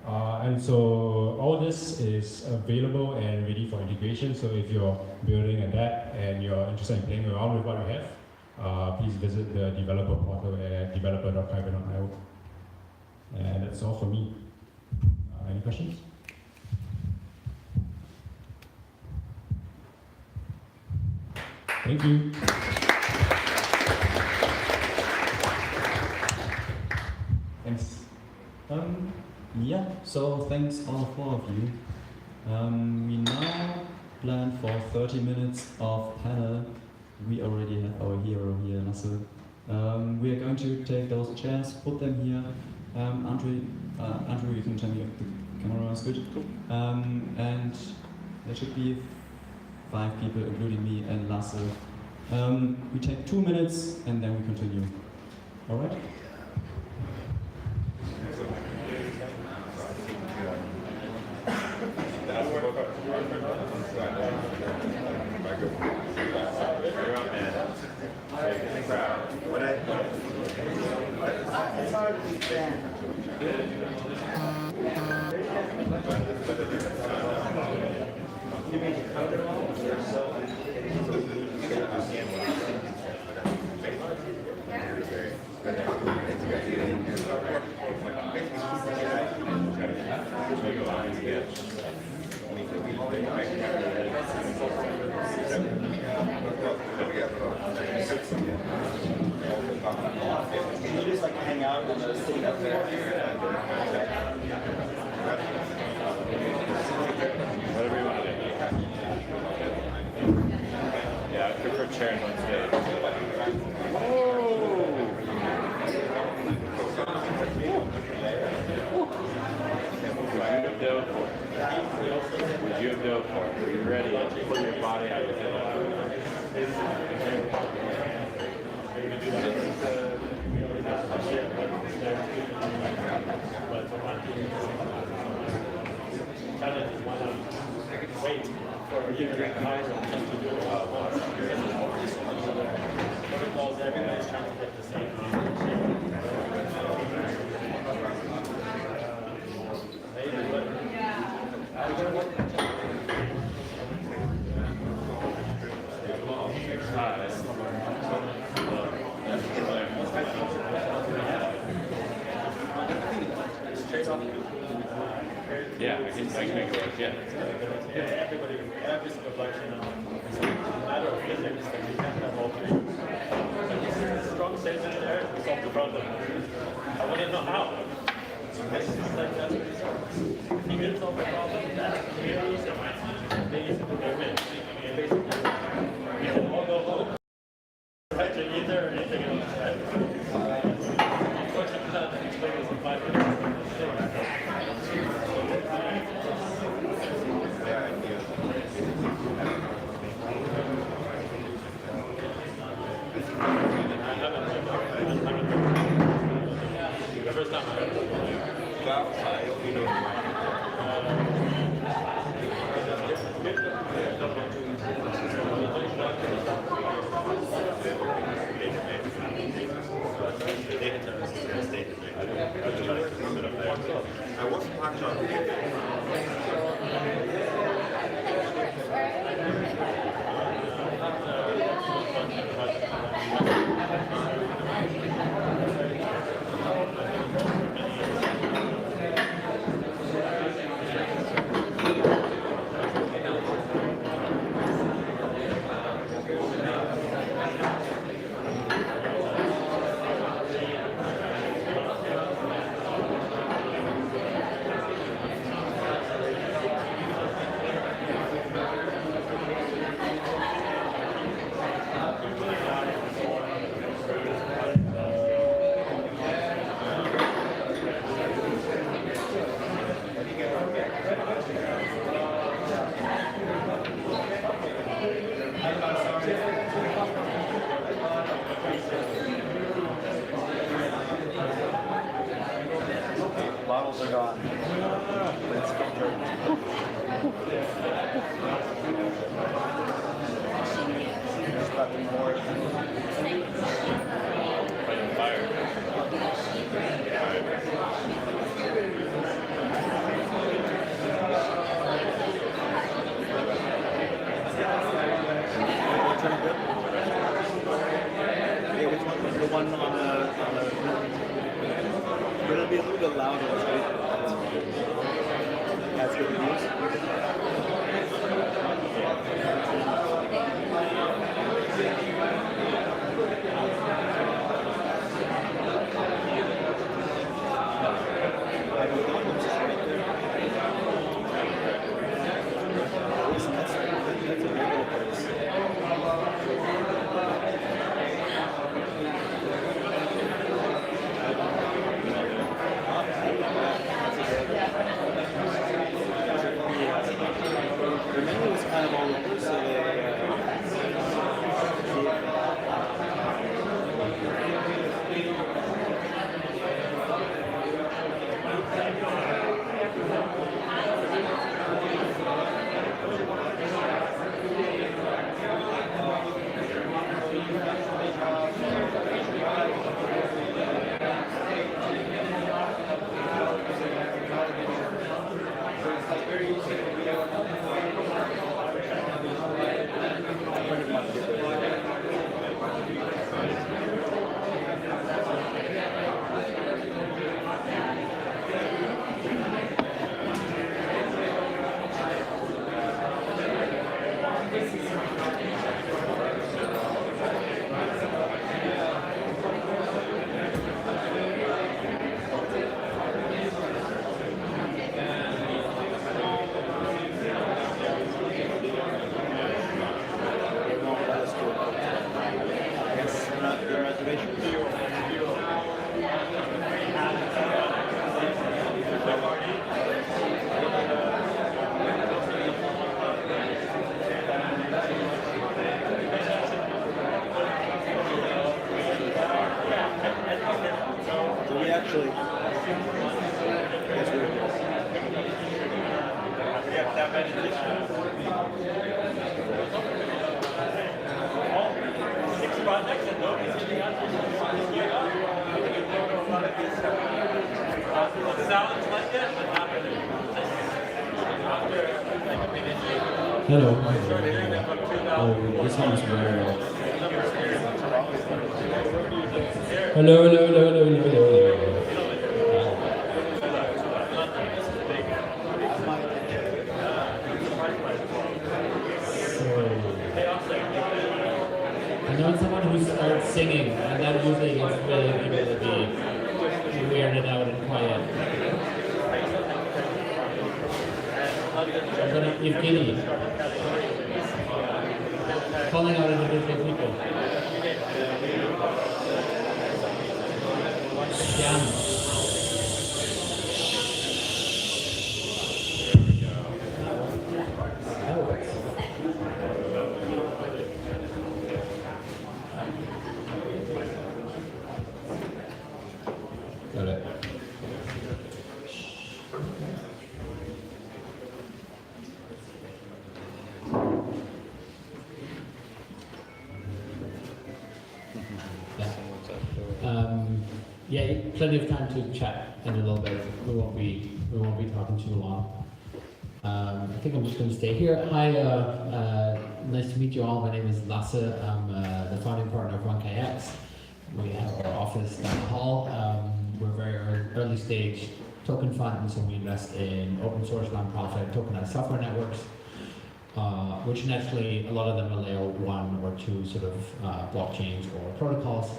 And so all this is available and ready for integration. So if you're building a dApp and you're interested in playing around with what we have, please visit the developer portal at developer.kyber.io. And that's all for me. Any questions? Thank you. Thanks. Yeah, so thanks all four of you. We now plan for 30 minutes of panel. We already have our hero here, Lasse. We are going to take those chairs, put them here. Andrew, you can tell me if the camera is good. And there should be 5 people, including me and Lasse. We take 2 minutes and then we continue. All right? It's hard to be stand. Can you just like hang out and just sit up there? Whatever you want to do. Yeah, I prefer chairs on stage. Would you have dough for it? Would you have dough for it? Are you ready to put your body out with it? Wait for you to drink higher just to do protocols, everybody's trying to get the same Yeah, I can make it work, yeah. Everybody, every single collection, it's a matter of physics that you can't have all three. Like, strong statement there, we solve the problem. I want to know how. It's like that's what it starts. You can solve the problem, that's basically they win. And basically, we can all go home. Right to either or anything else, right? Unfortunately, I can explain this in 5 minutes. The first time I heard I wasn't talking about one on the but it'll be a little bit louder, right? That's good news. The menu is kind of all over, so Hello. Oh, this one is very low. Hello, hello, hello, hello, hello, hello. I know someone who starts singing, and that usually gets really people to be weirded out and quiet. I'm gonna give Giddy calling out individual people. Jan. Got it. Yeah, plenty of time to chat in a little bit. We won't be talking too long. I think I'm just going to stay here. Hi, nice to meet you all. My name is Lasse. I'm the founding partner of 1KX. We have our office down the hall. We're very early stage token fund, and so we invest in open source nonprofit tokenized software networks, which naturally a lot of them are layer 1 or 2 sort of blockchains or protocols.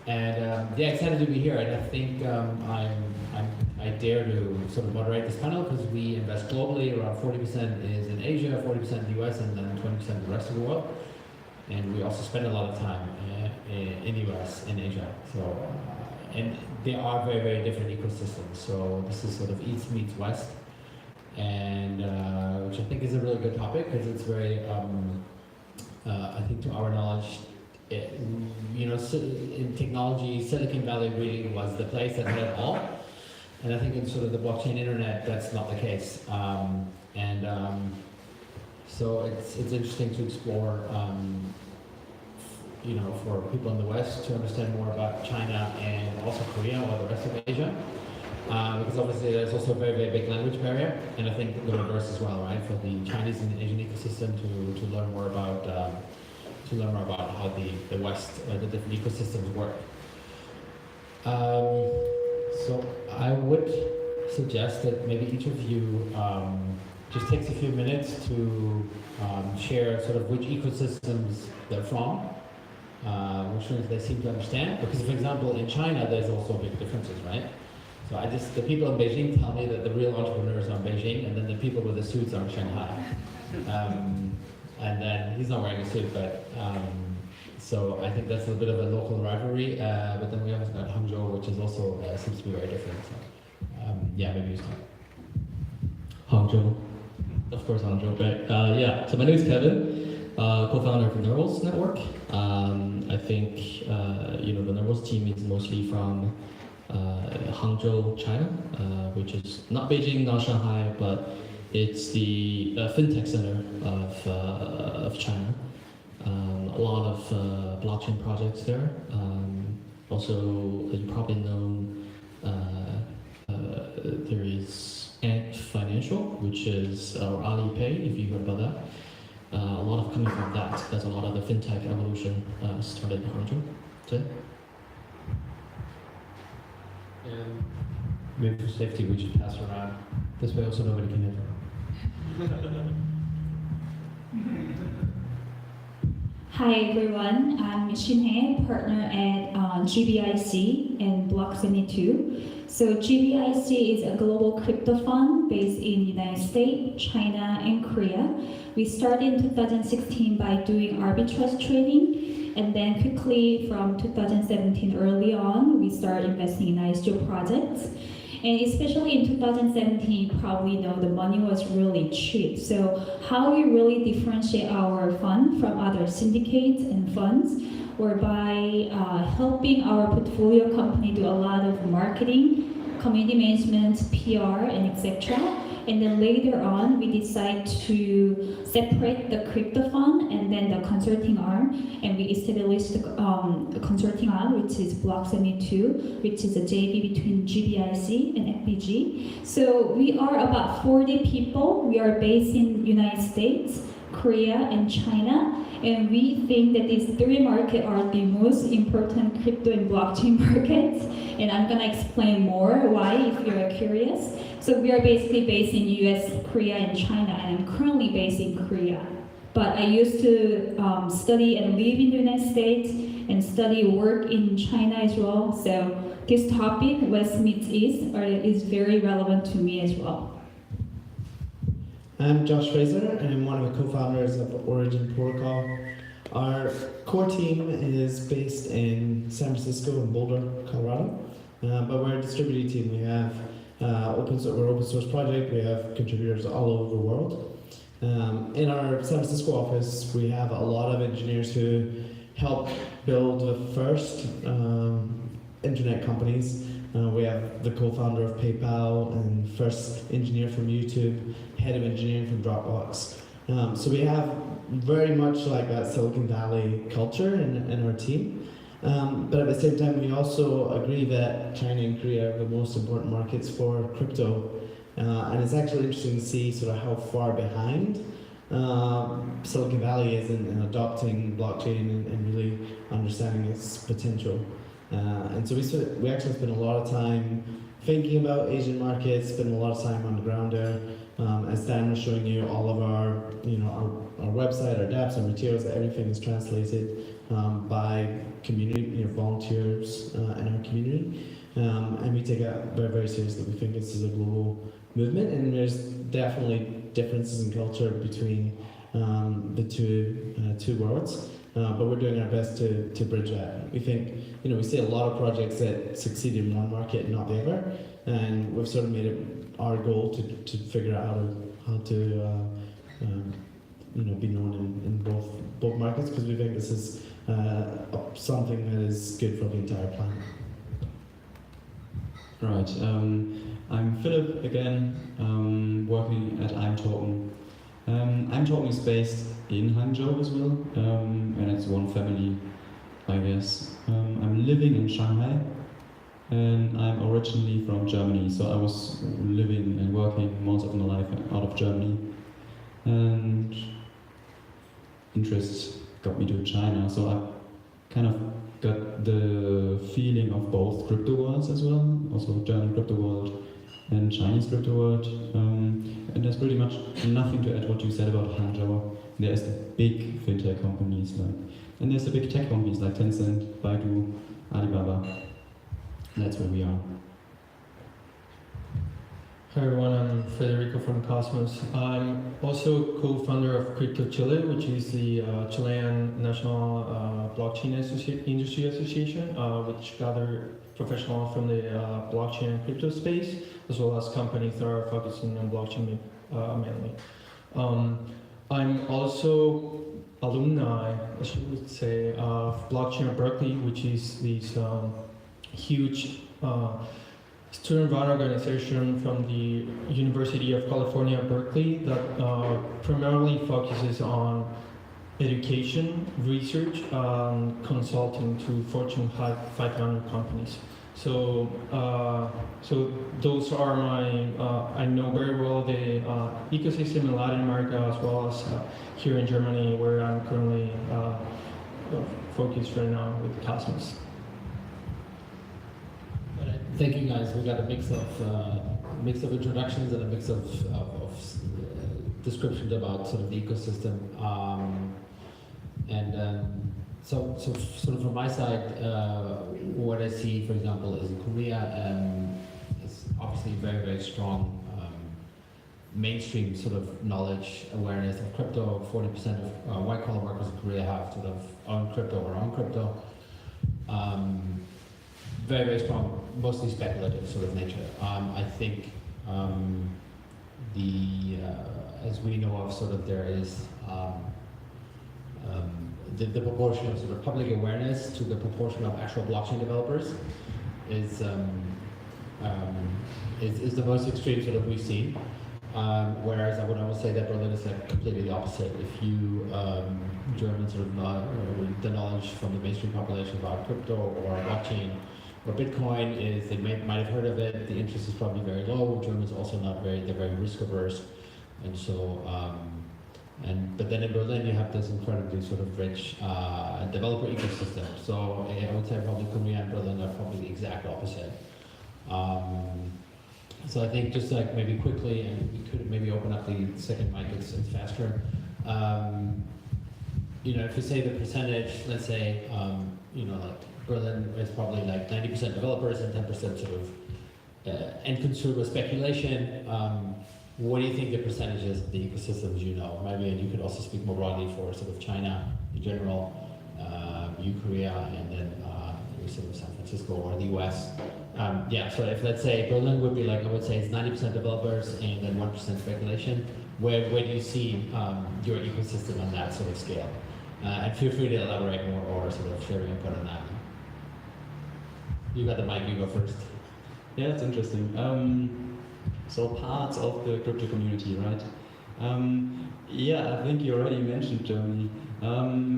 And yeah, excited to be here. And I think I dare to sort of moderate this panel because we invest globally. Around 40% is in Asia, 40% in the US, and then 20% in the rest of the world. And we also spend a lot of time in the US and Asia. So, and they are very, very different ecosystems. So this is sort of East meets West, and which I think is a really good topic because it's very, I think to our knowledge, you know, in technology, Silicon Valley really was the place that had it all. And I think in sort of the blockchain internet, that's not the case. So it's interesting to explore, you know, for people in the West to understand more about China and also Korea or the rest of Asia. Because obviously there's also a very, very big language barrier. And I think the reverse as well, right? For the Chinese and Asian ecosystem to learn more about how the West, the different ecosystems work. So I would suggest that maybe each of you just takes a few minutes to share sort of which ecosystems they're from, which ones they seem to understand. Because, for example, in China, there's also big differences, right? So the people in Beijing tell me that the real entrepreneurs are in Beijing, and then the people with the suits are in Shanghai. And then he's not wearing a suit, but so I think that's a bit of a local rivalry. But then we also got Hangzhou, which is also seems to be very different. So, yeah, maybe you start. Hangzhou, of course, Hangzhou. Right? Yeah. So my name is Kevin, co-founder of the Nervals Network. I think the Nervals team is mostly from Hangzhou, China, which is not Beijing, not Shanghai, but it's the fintech center of China. A lot of blockchain projects there. Also, you probably know there is Ant Financial, which is or Alipay, if you heard about that. A lot of coming from that. That's a lot of the fintech evolution started in Hangzhou. That's it. And maybe for safety, we should pass around. This way, also nobody can enter. Hi everyone, I'm Xinhe, partner at GBIC and Block 72. So GBIC is a global crypto fund based in the United States, China, and Korea. We started in 2016 by doing arbitrage trading, and then quickly from 2017 early on, we started investing in ISO projects. And especially in 2017, you probably know the money was really cheap. So how we really differentiate our fund from other syndicates and funds, or by helping our portfolio company do a lot of marketing, community management, PR, and etc. And then later on, we decide to separate the crypto fund and then the consulting arm, and we established the consulting arm, which is Block 72, which is a JV between GBIC and FBG. So we are about 40 people. We are based in United States, Korea, and China. And we think that these three markets are the most important crypto and blockchain markets. And I'm gonna explain more why if you're curious. So we are basically based in US, Korea, and China, and I'm currently based in Korea. But I used to study and live in the United States and study work in China as well. So this topic, West meets East, is very relevant to me as well. I'm Josh Fraser, and I'm one of the co-founders of Origin Protocol. Our core team is based in San Francisco and Boulder, Colorado, but we're a distributed team. We have we're open source project. We have contributors all over the world. In our San Francisco office, we have a lot of engineers who helped build the first internet companies. We have the co-founder of PayPal and first engineer from YouTube, head of engineering from Dropbox. So we have very much like that Silicon Valley culture in our team. But at the same time, we also agree that China and Korea are the most important markets for crypto. And it's actually interesting to see sort of how far behind Silicon Valley is in adopting blockchain and really understanding its potential. And so we actually spend a lot of time thinking about Asian markets, spend a lot of time on the ground there. As Dan was showing you, all of our website, our dApps, our materials, everything is translated by community, volunteers in our community. And we take it very, very seriously. We think this is a global movement, and there's definitely differences in culture between the two worlds. But we're doing our best to bridge that. We think, we see a lot of projects that succeed in one market and not the other, and we've sort of made it our goal to figure out how to be known in both markets, because we think this is something that is good for the entire planet. Right. I'm Philip again, working at I'mToken. I'mToken is based in Hangzhou as well, and it's one family, I guess. I'm living in Shanghai, and I'm originally from Germany, so I was living and working most of my life out of Germany. And interests got me to China, so I kind of got the feeling of both crypto worlds as well, also German crypto world and Chinese crypto world. And there's pretty much nothing to add what you said about Hangzhou. There's the big fintech companies and there's the big tech companies like Tencent, Baidu, Alibaba. That's where we are. Hi everyone, I'm Federico from Cosmos. I'm also co-founder of Crypto Chile, which is the Chilean National Blockchain Industry Association, which gather professionals from the blockchain and crypto space, as well as companies that are focusing on blockchain mainly. I'm also alumni, I should say, of Blockchain at Berkeley, which is this huge student-run organization from the University of California, Berkeley, that primarily focuses on education, research, and consulting to Fortune 500 companies. So, so those are my, I know very well the ecosystem in Latin America as well as here in Germany, where I'm currently focused right now with Cosmos. Thank you guys. We got a mix of introductions and a mix of descriptions about sort of the ecosystem. So sort of from my side, what I see, for example, is in Korea is obviously very, very strong mainstream sort of knowledge, awareness of crypto. 40% of white-collar workers in Korea have sort of own crypto or own crypto. Very, very strong, mostly speculative sort of nature. I think as we know of, sort of there is the proportion of sort of public awareness to the proportion of actual blockchain developers is the most extreme sort of we've seen. Whereas I would almost say that Berlin is like completely the opposite. If you Germans sort of the knowledge from the mainstream population about crypto or blockchain or Bitcoin is they might have heard of it. The interest is probably very low. Germans also not very, they're very risk averse, and so but then in Berlin you have this incredibly sort of rich developer ecosystem. So I would say probably Korea and Berlin are probably the exact opposite. So I think just like maybe quickly, and we could maybe open up the second mic, it's faster. You know, if you say the percentage, let's say, you know, like Berlin is probably like 90% developers and 10% sort of end consumer speculation. What do you think the percentages of the ecosystems you know? Maybe you could also speak more broadly for sort of China in general, Korea, and then sort of San Francisco or the US. Yeah, so if let's say Berlin would be like, I would say it's 90% developers and then 1% speculation. Where do you see your ecosystem on that sort of scale? And feel free to elaborate more or sort of share your input on that. You got the mic, you go first. Yeah, it's interesting. So parts of the crypto community, right? Yeah, I think you already mentioned Germany.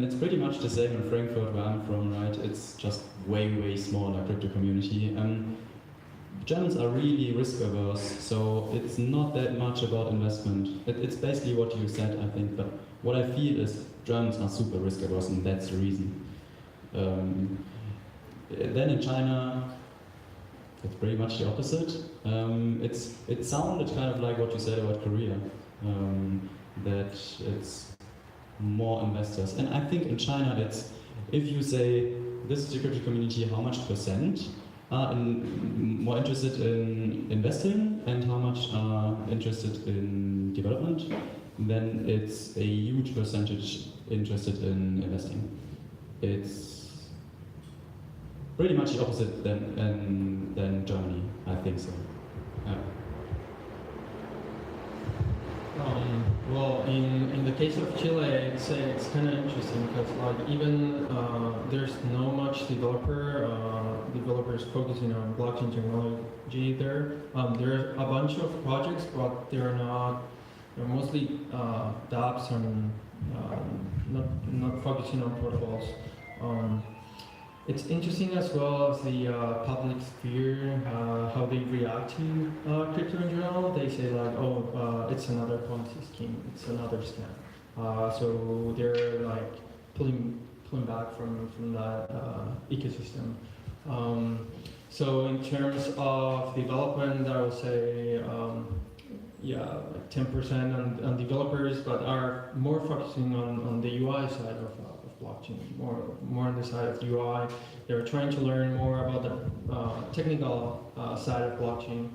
It's pretty much the same in Frankfurt, where I'm from, right? It's just way smaller crypto community. Germans are really risk averse, so it's not that much about investment. It's basically what you said, I think, but what I feel is Germans are super risk averse, and that's the reason. Then in China, it's pretty much the opposite. It sounded kind of like what you said about Korea, that it's more investors. And I think in China, it's, if you say, this is the crypto community, how much percent are more interested in investing and how much are interested in development, then it's a huge percentage interested in investing. It's pretty much the opposite than Germany, I think so. Yeah. Well, in the case of Chile, I'd say it's kind of interesting because like even there's no much developers focusing on blockchain technology there. There are a bunch of projects, but they're mostly dApps and not focusing on protocols. It's interesting as well as the public sphere, how they react to crypto in general. They say like, oh, it's another Ponzi scheme, it's another scam. So they're like pulling pulling back from that ecosystem. So in terms of development, I would say like 10% on developers, but are more focusing on the UI side of blockchain, more on the side of UI. They're trying to learn more about the technical side of blockchain.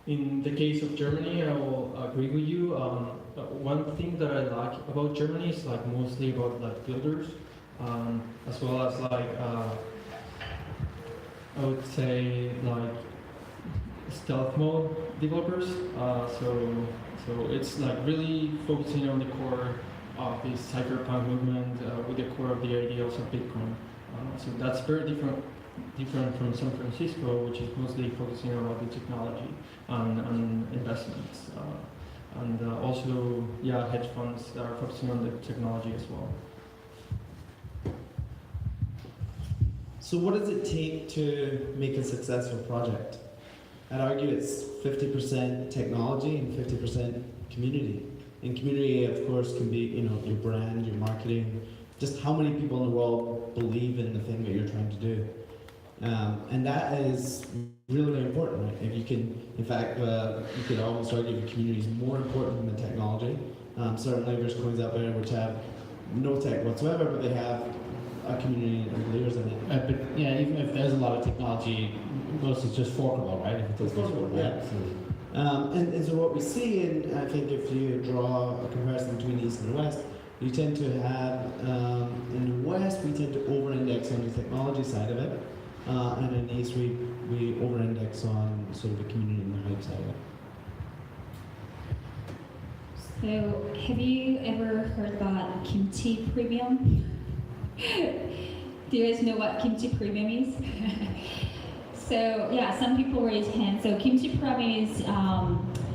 In the case of Germany, I will agree with you. One thing that I like about Germany is like mostly about like builders, as well as like I would say like stealth mode developers. So it's like really focusing on the core of this cyberpunk movement with the core of the ideals of Bitcoin. So that's very different from San Francisco, which is mostly focusing on the technology and investments. And also, hedge funds that are focusing on the technology as well. So what does it take to make a successful project? I'd argue it's 50% technology and 50% community. And community, of course, can be your brand, your marketing, just how many people in the world believe in the thing that you're trying to do. And that is really, really important, right? If you can, in fact, you could almost argue the community is more important than the technology. Certainly there's coins out there which have no tech whatsoever, but they have a community of believers in it. But even if there's a lot of technology, most is just forkable, right? If it's forkable, yeah. And so what we see, and I think if you draw a comparison between the East and the West, you tend to have, in the West, we tend to over-index on the technology side of it, and in the East, we over-index on sort of the community and the hype side of it. So, have you ever heard about Kimchi Premium? Do you guys know what Kimchi Premium is? So, some people raise hands. So, Kimchi Premium is,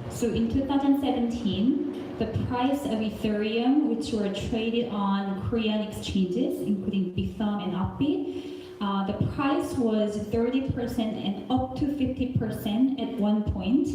so in 2017, the price of Ethereum, which were traded on Korean exchanges, including Bithumb and Upbit, the price was 30% and up to 50% at one point.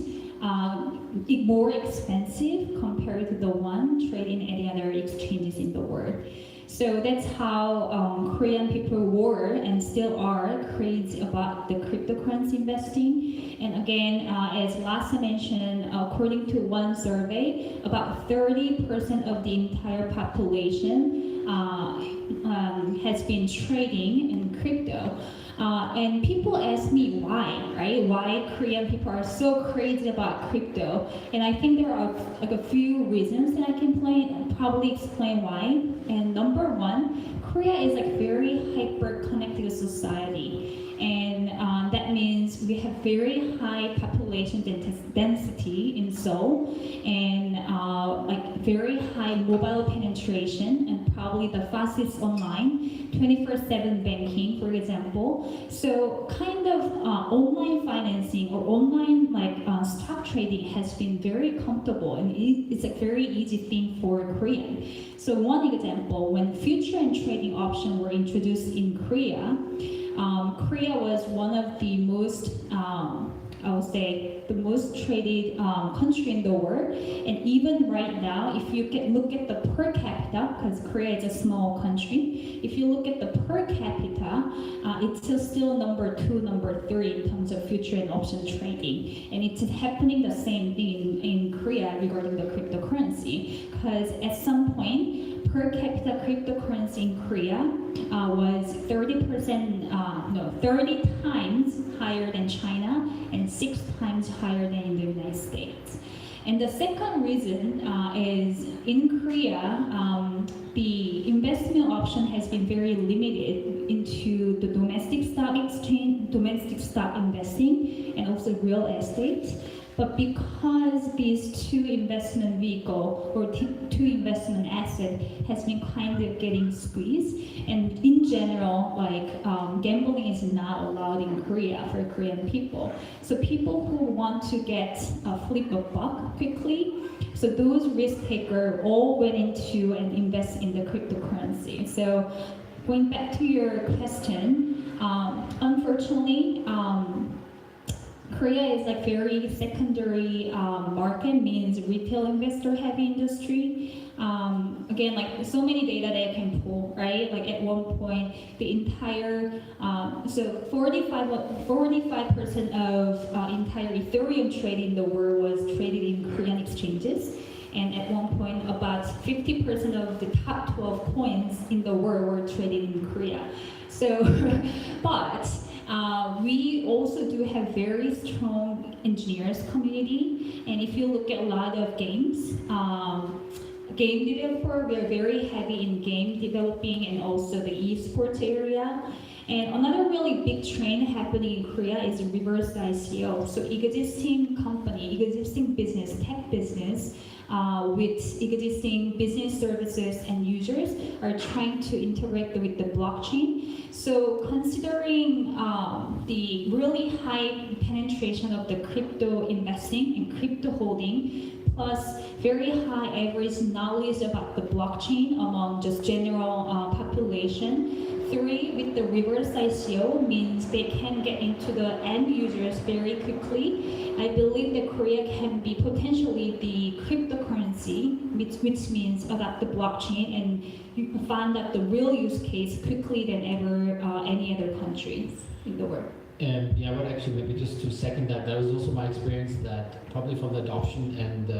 More expensive compared to the one trading at the other exchanges in the world. So that's how Korean people were and still are crazy about the cryptocurrency investing. And again, as Lasse mentioned, according to one survey, about 30% of the entire population has been trading in crypto. And people ask me why, right? Why Korean people are so crazy about crypto. And I think there are like a few reasons that I can probably explain why. And number one, Korea is like very hyper-connected society. And that means we have very high population density in Seoul and like very high mobile penetration and probably the fastest online, 24/7 banking, for example. So kind of online financing or online stock trading has been very comfortable and it's a very easy thing for Korean. So one example, when future and trading options were introduced in Korea, Korea was one of the most, I would say, the most traded country in the world. And even right now, if you look at the per capita, because Korea is a small country, if you look at the per capita, it's still number 2, number 3 in terms of future and option trading. And it's happening the same thing in Korea regarding the cryptocurrency. Because at some point, per capita cryptocurrency in Korea was 30 times higher than China and 6 times higher than in the United States. And the second reason is in Korea, the investment option has been very limited into the domestic stock exchange, domestic stock investing, and also real estate. But because these two investment vehicle or two investment asset has been kind of getting squeezed, and in general, gambling is not allowed in Korea for Korean people. So people who want to get a flip a buck quickly, so those risk takers all went into and invest in the cryptocurrency. So going back to your question, unfortunately, Korea is like very secondary market, means retail investor heavy industry. Again, like so many data that you can pull, right? Like at one point, the entire, so 45% of entire Ethereum trade in the world was traded in Korean exchanges. And at one point, about 50% of the top 12 coins in the world were traded in Korea. So, but we also do have very strong engineers community. And if you look at a lot of games, game developer, we are very heavy in game developing and also the esports area. And another really big trend happening in Korea is reverse ICO. So existing company, existing business, tech business, with existing business services and users are trying to interact with the blockchain. So considering the really high penetration of the crypto investing and crypto holding, plus very high average knowledge about the blockchain among just general population. 3, with the reverse ICO means they can get into the end users very quickly. I believe that Korea can be potentially the cryptocurrency, which means about the blockchain, and you can find out the real use case quickly than ever any other countries in the world. And yeah, but actually maybe just to second that, that was also my experience that probably from the adoption and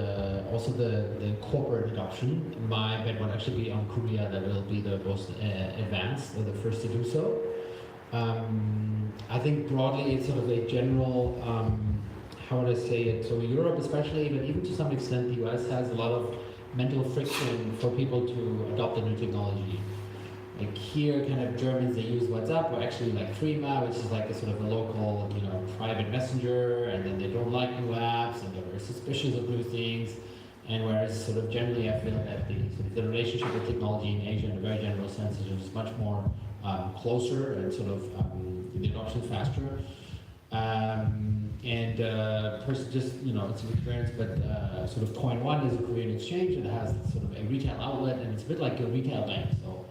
also the corporate adoption, my bet would actually be on Korea that will be the most advanced or the first to do so. I think broadly it's sort of a general, how would I say it, so Europe especially, but even to some extent the US has a lot of mental friction for people to adopt the new technology. Like here, kind of Germans, they use WhatsApp, or actually like Threema, which is like a sort of a local, private messenger, and then they don't like new apps, and they're very suspicious of new things. And whereas sort of generally, I feel that the relationship with technology in Asia, in a very general sense, is just much more closer and sort of the adoption faster. Just it's an experience, but sort of Coin One is a Korean exchange. It has sort of a retail outlet, and it's a bit like a retail bank. So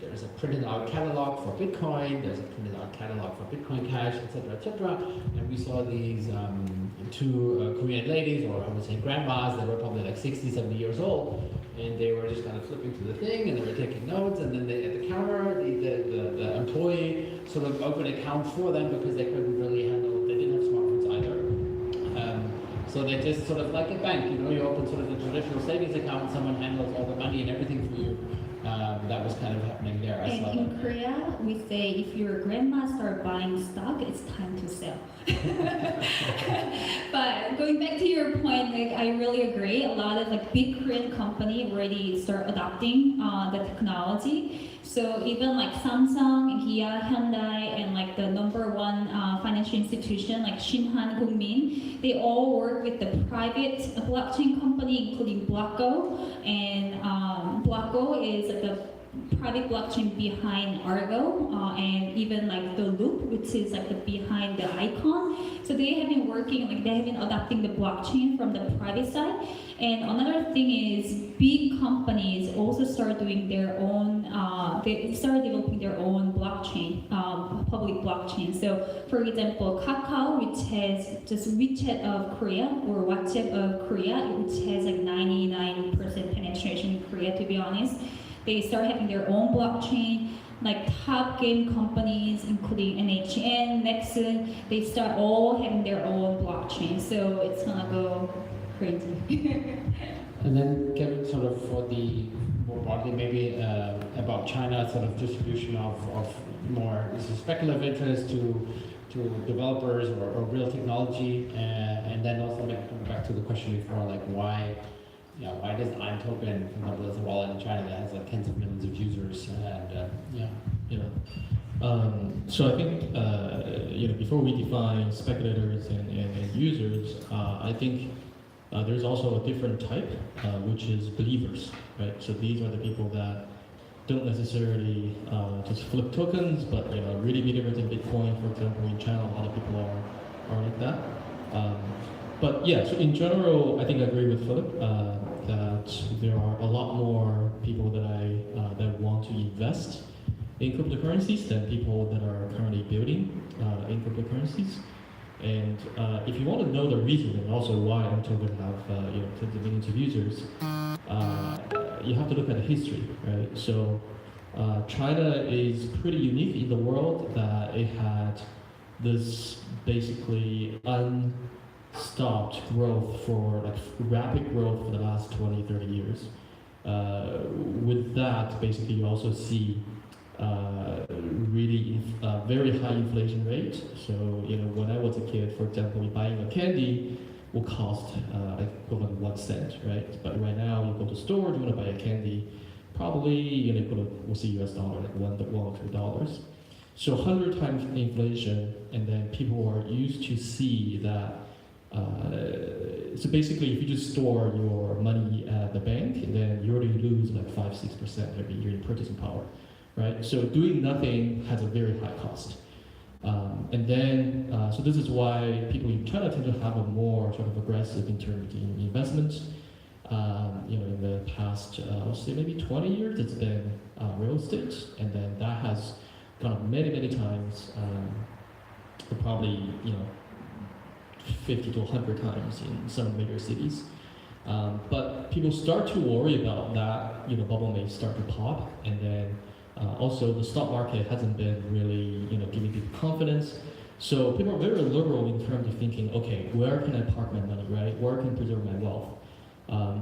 there's a printed out catalog for Bitcoin, there's a printed out catalog for Bitcoin Cash, etc., etc. And we saw these two Korean ladies, or I would say grandmas, they were probably like 60, 70 years old, and they were just kind of flipping through the thing, and they were taking notes, and then at the counter, the employee sort of opened accounts for them because they couldn't really handle, they didn't have smartphones either. So they just sort of like a bank, you open sort of the traditional savings account, someone handles all the money and everything for you. That was kind of happening there. And in Korea, we say if your grandma start buying stock, it's time to sell. But going back to your point, I really agree. A lot of big Korean company already start adopting the technology. So even like Samsung, Kia, Hyundai, and the number one financial institution like Shinhan Gongmin, they all work with the private blockchain company, including Blocko. And Blocko is the private blockchain behind Argo, and even the Loop, which is the behind the icon. So they have been working, they have been adopting the blockchain from the private side. And another thing is big companies also start doing their own, they start developing their own blockchain, public blockchain. So for example, Kakao, which has just WeChat of Korea, or WhatsApp of Korea, which has 99% penetration in Korea, to be honest. They start having their own blockchain, top game companies, including NHN, Nexon, they start all having their own blockchain. So it's gonna go crazy. And then Kevin, sort of for the more broadly, maybe about China, sort of distribution of more speculative interest to developers or real technology, and then also maybe coming back to the question before, why does iToken, for example, as a wallet in China that has tens of millions of users, So I think before we define speculators and users, I think there's also a different type, which is believers, right? So these are the people that don't necessarily just flip tokens, but really believers in Bitcoin, for example. In China, a lot of people are like that. But yeah, so in general, I think I agree with Philip that there are a lot more people that want to invest in cryptocurrencies than people that are currently building in cryptocurrencies. And if you want to know the reason and also why Amazon will have tens of millions of users, you have to look at the history, right? So China is pretty unique in the world that it had this basically unstopped growth for like rapid growth for the last 20, 30 years. With that, basically you also see really very high inflation rate. So when I was a kid, for example, buying a candy will cost like equivalent 1 cent, right? But right now you go to the store, you want to buy a candy, probably we'll see US dollar like $1 or $2. So 100 times inflation, and then people are used to see that. So basically, if you just store your money at the bank, then you already lose like 5-6% every year in purchasing power, right? So doing nothing has a very high cost. And then, so this is why people in China tend to have a more sort of aggressive in terms of investments. In the past, I'll say maybe 20 years, it's been real estate, and then that has gone up many, many times, probably 50 to 100 times in some major cities. But people start to worry about that, bubble may start to pop, and then also the stock market hasn't been really, giving people confidence. So people are very liberal in terms of thinking, okay, where can I park my money, right? Where can I preserve my wealth?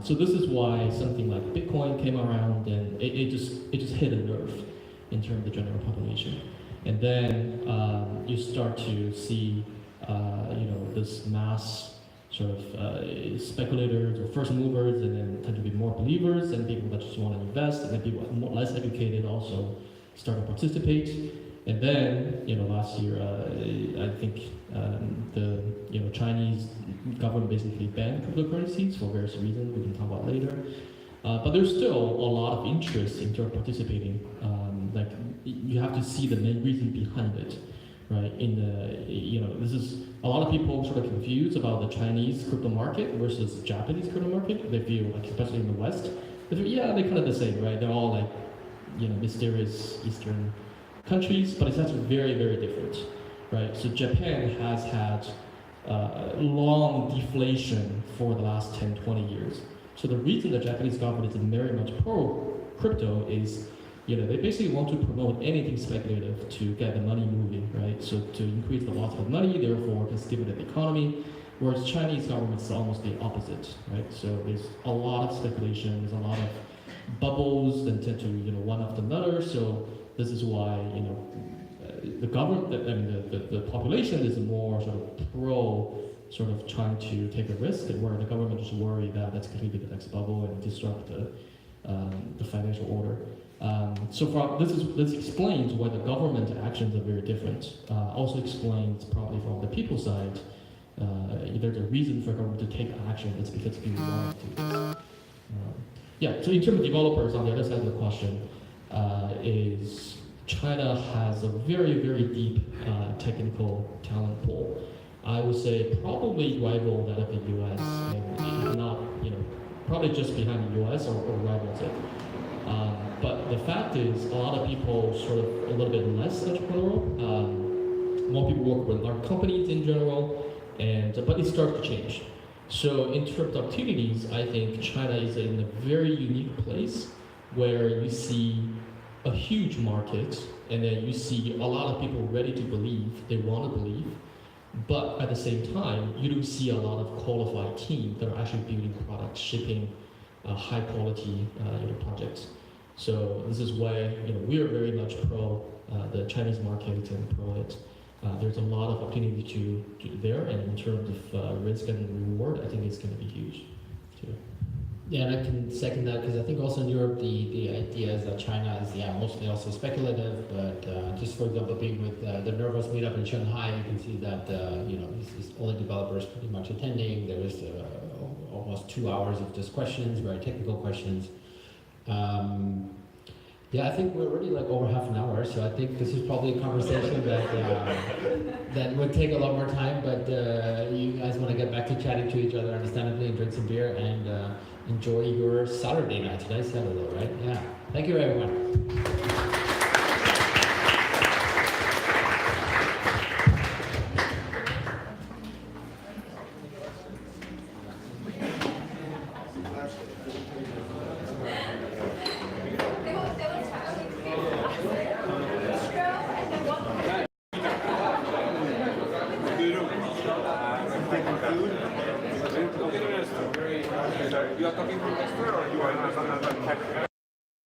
So this is why something like Bitcoin came around, and it just hit a nerve in terms of the general population. And then you start to see, this mass sort of speculators or first movers, and then tend to be more believers, and people that just want to invest, and then people less educated also start to participate. And then, last year, I think the Chinese government basically banned cryptocurrencies for various reasons we can talk about later. But there's still a lot of interest in terms of participating. Like you have to see the main reason behind it, right? In the this is a lot of people sort of confused about the Chinese crypto market versus Japanese crypto market. They feel like, especially in the West, they feel, yeah, they're kind of the same, right? They're all like mysterious Eastern countries, but it's actually very, very different, right? So Japan has had long deflation for the last 10, 20 years. So the reason the Japanese government is very much pro-crypto is, they basically want to promote anything speculative to get the money moving, right? So to increase the loss of money, therefore to stimulate the economy, whereas Chinese government is almost the opposite, right? So there's a lot of speculation, there's a lot of bubbles that tend to, one after another. So this is why, the government, the population is more sort of pro, sort of trying to take a risk, where the government is worried that that's going to be the next bubble and disrupt the financial order. So this explains why the government actions are very different. Also explains probably from the people side, there's a reason for government to take action. It's because people want to. Yeah. So in terms of developers, on the other side of the question, is China has a very, very deep technical talent pool. I would say probably rival that of the U.S. and if not, probably just behind the U.S. or rivals it. But the fact is, a lot of people sort of a little bit less entrepreneurial. More people work with large companies in general, but it starts to change. So in terms of activities, I think China is in a very unique place where you see a huge market, and then you see a lot of people ready to believe, they want to believe, but at the same time, you do see a lot of qualified teams that are actually building products, shipping high quality projects. So this is why we are very much pro the Chinese market and pro it. There's a lot of opportunity to there, and in terms of risk and reward, I think it's going to be huge too. Yeah, and I can second that, because I think also in Europe the idea is that China is mostly also speculative, but just for example, being with the Nervos meetup in Shanghai, you can see that all the developers pretty much attending. There was almost 2 hours of just questions, very technical questions. Yeah, I think we're already like over half an hour, so I think this is probably a conversation that would take a lot more time, but you guys want to get back to chatting to each other, understandably, and drink some beer, and enjoy your Saturday night. Today's Saturday, right? Yeah. Thank you, everyone. You are talking from Extra or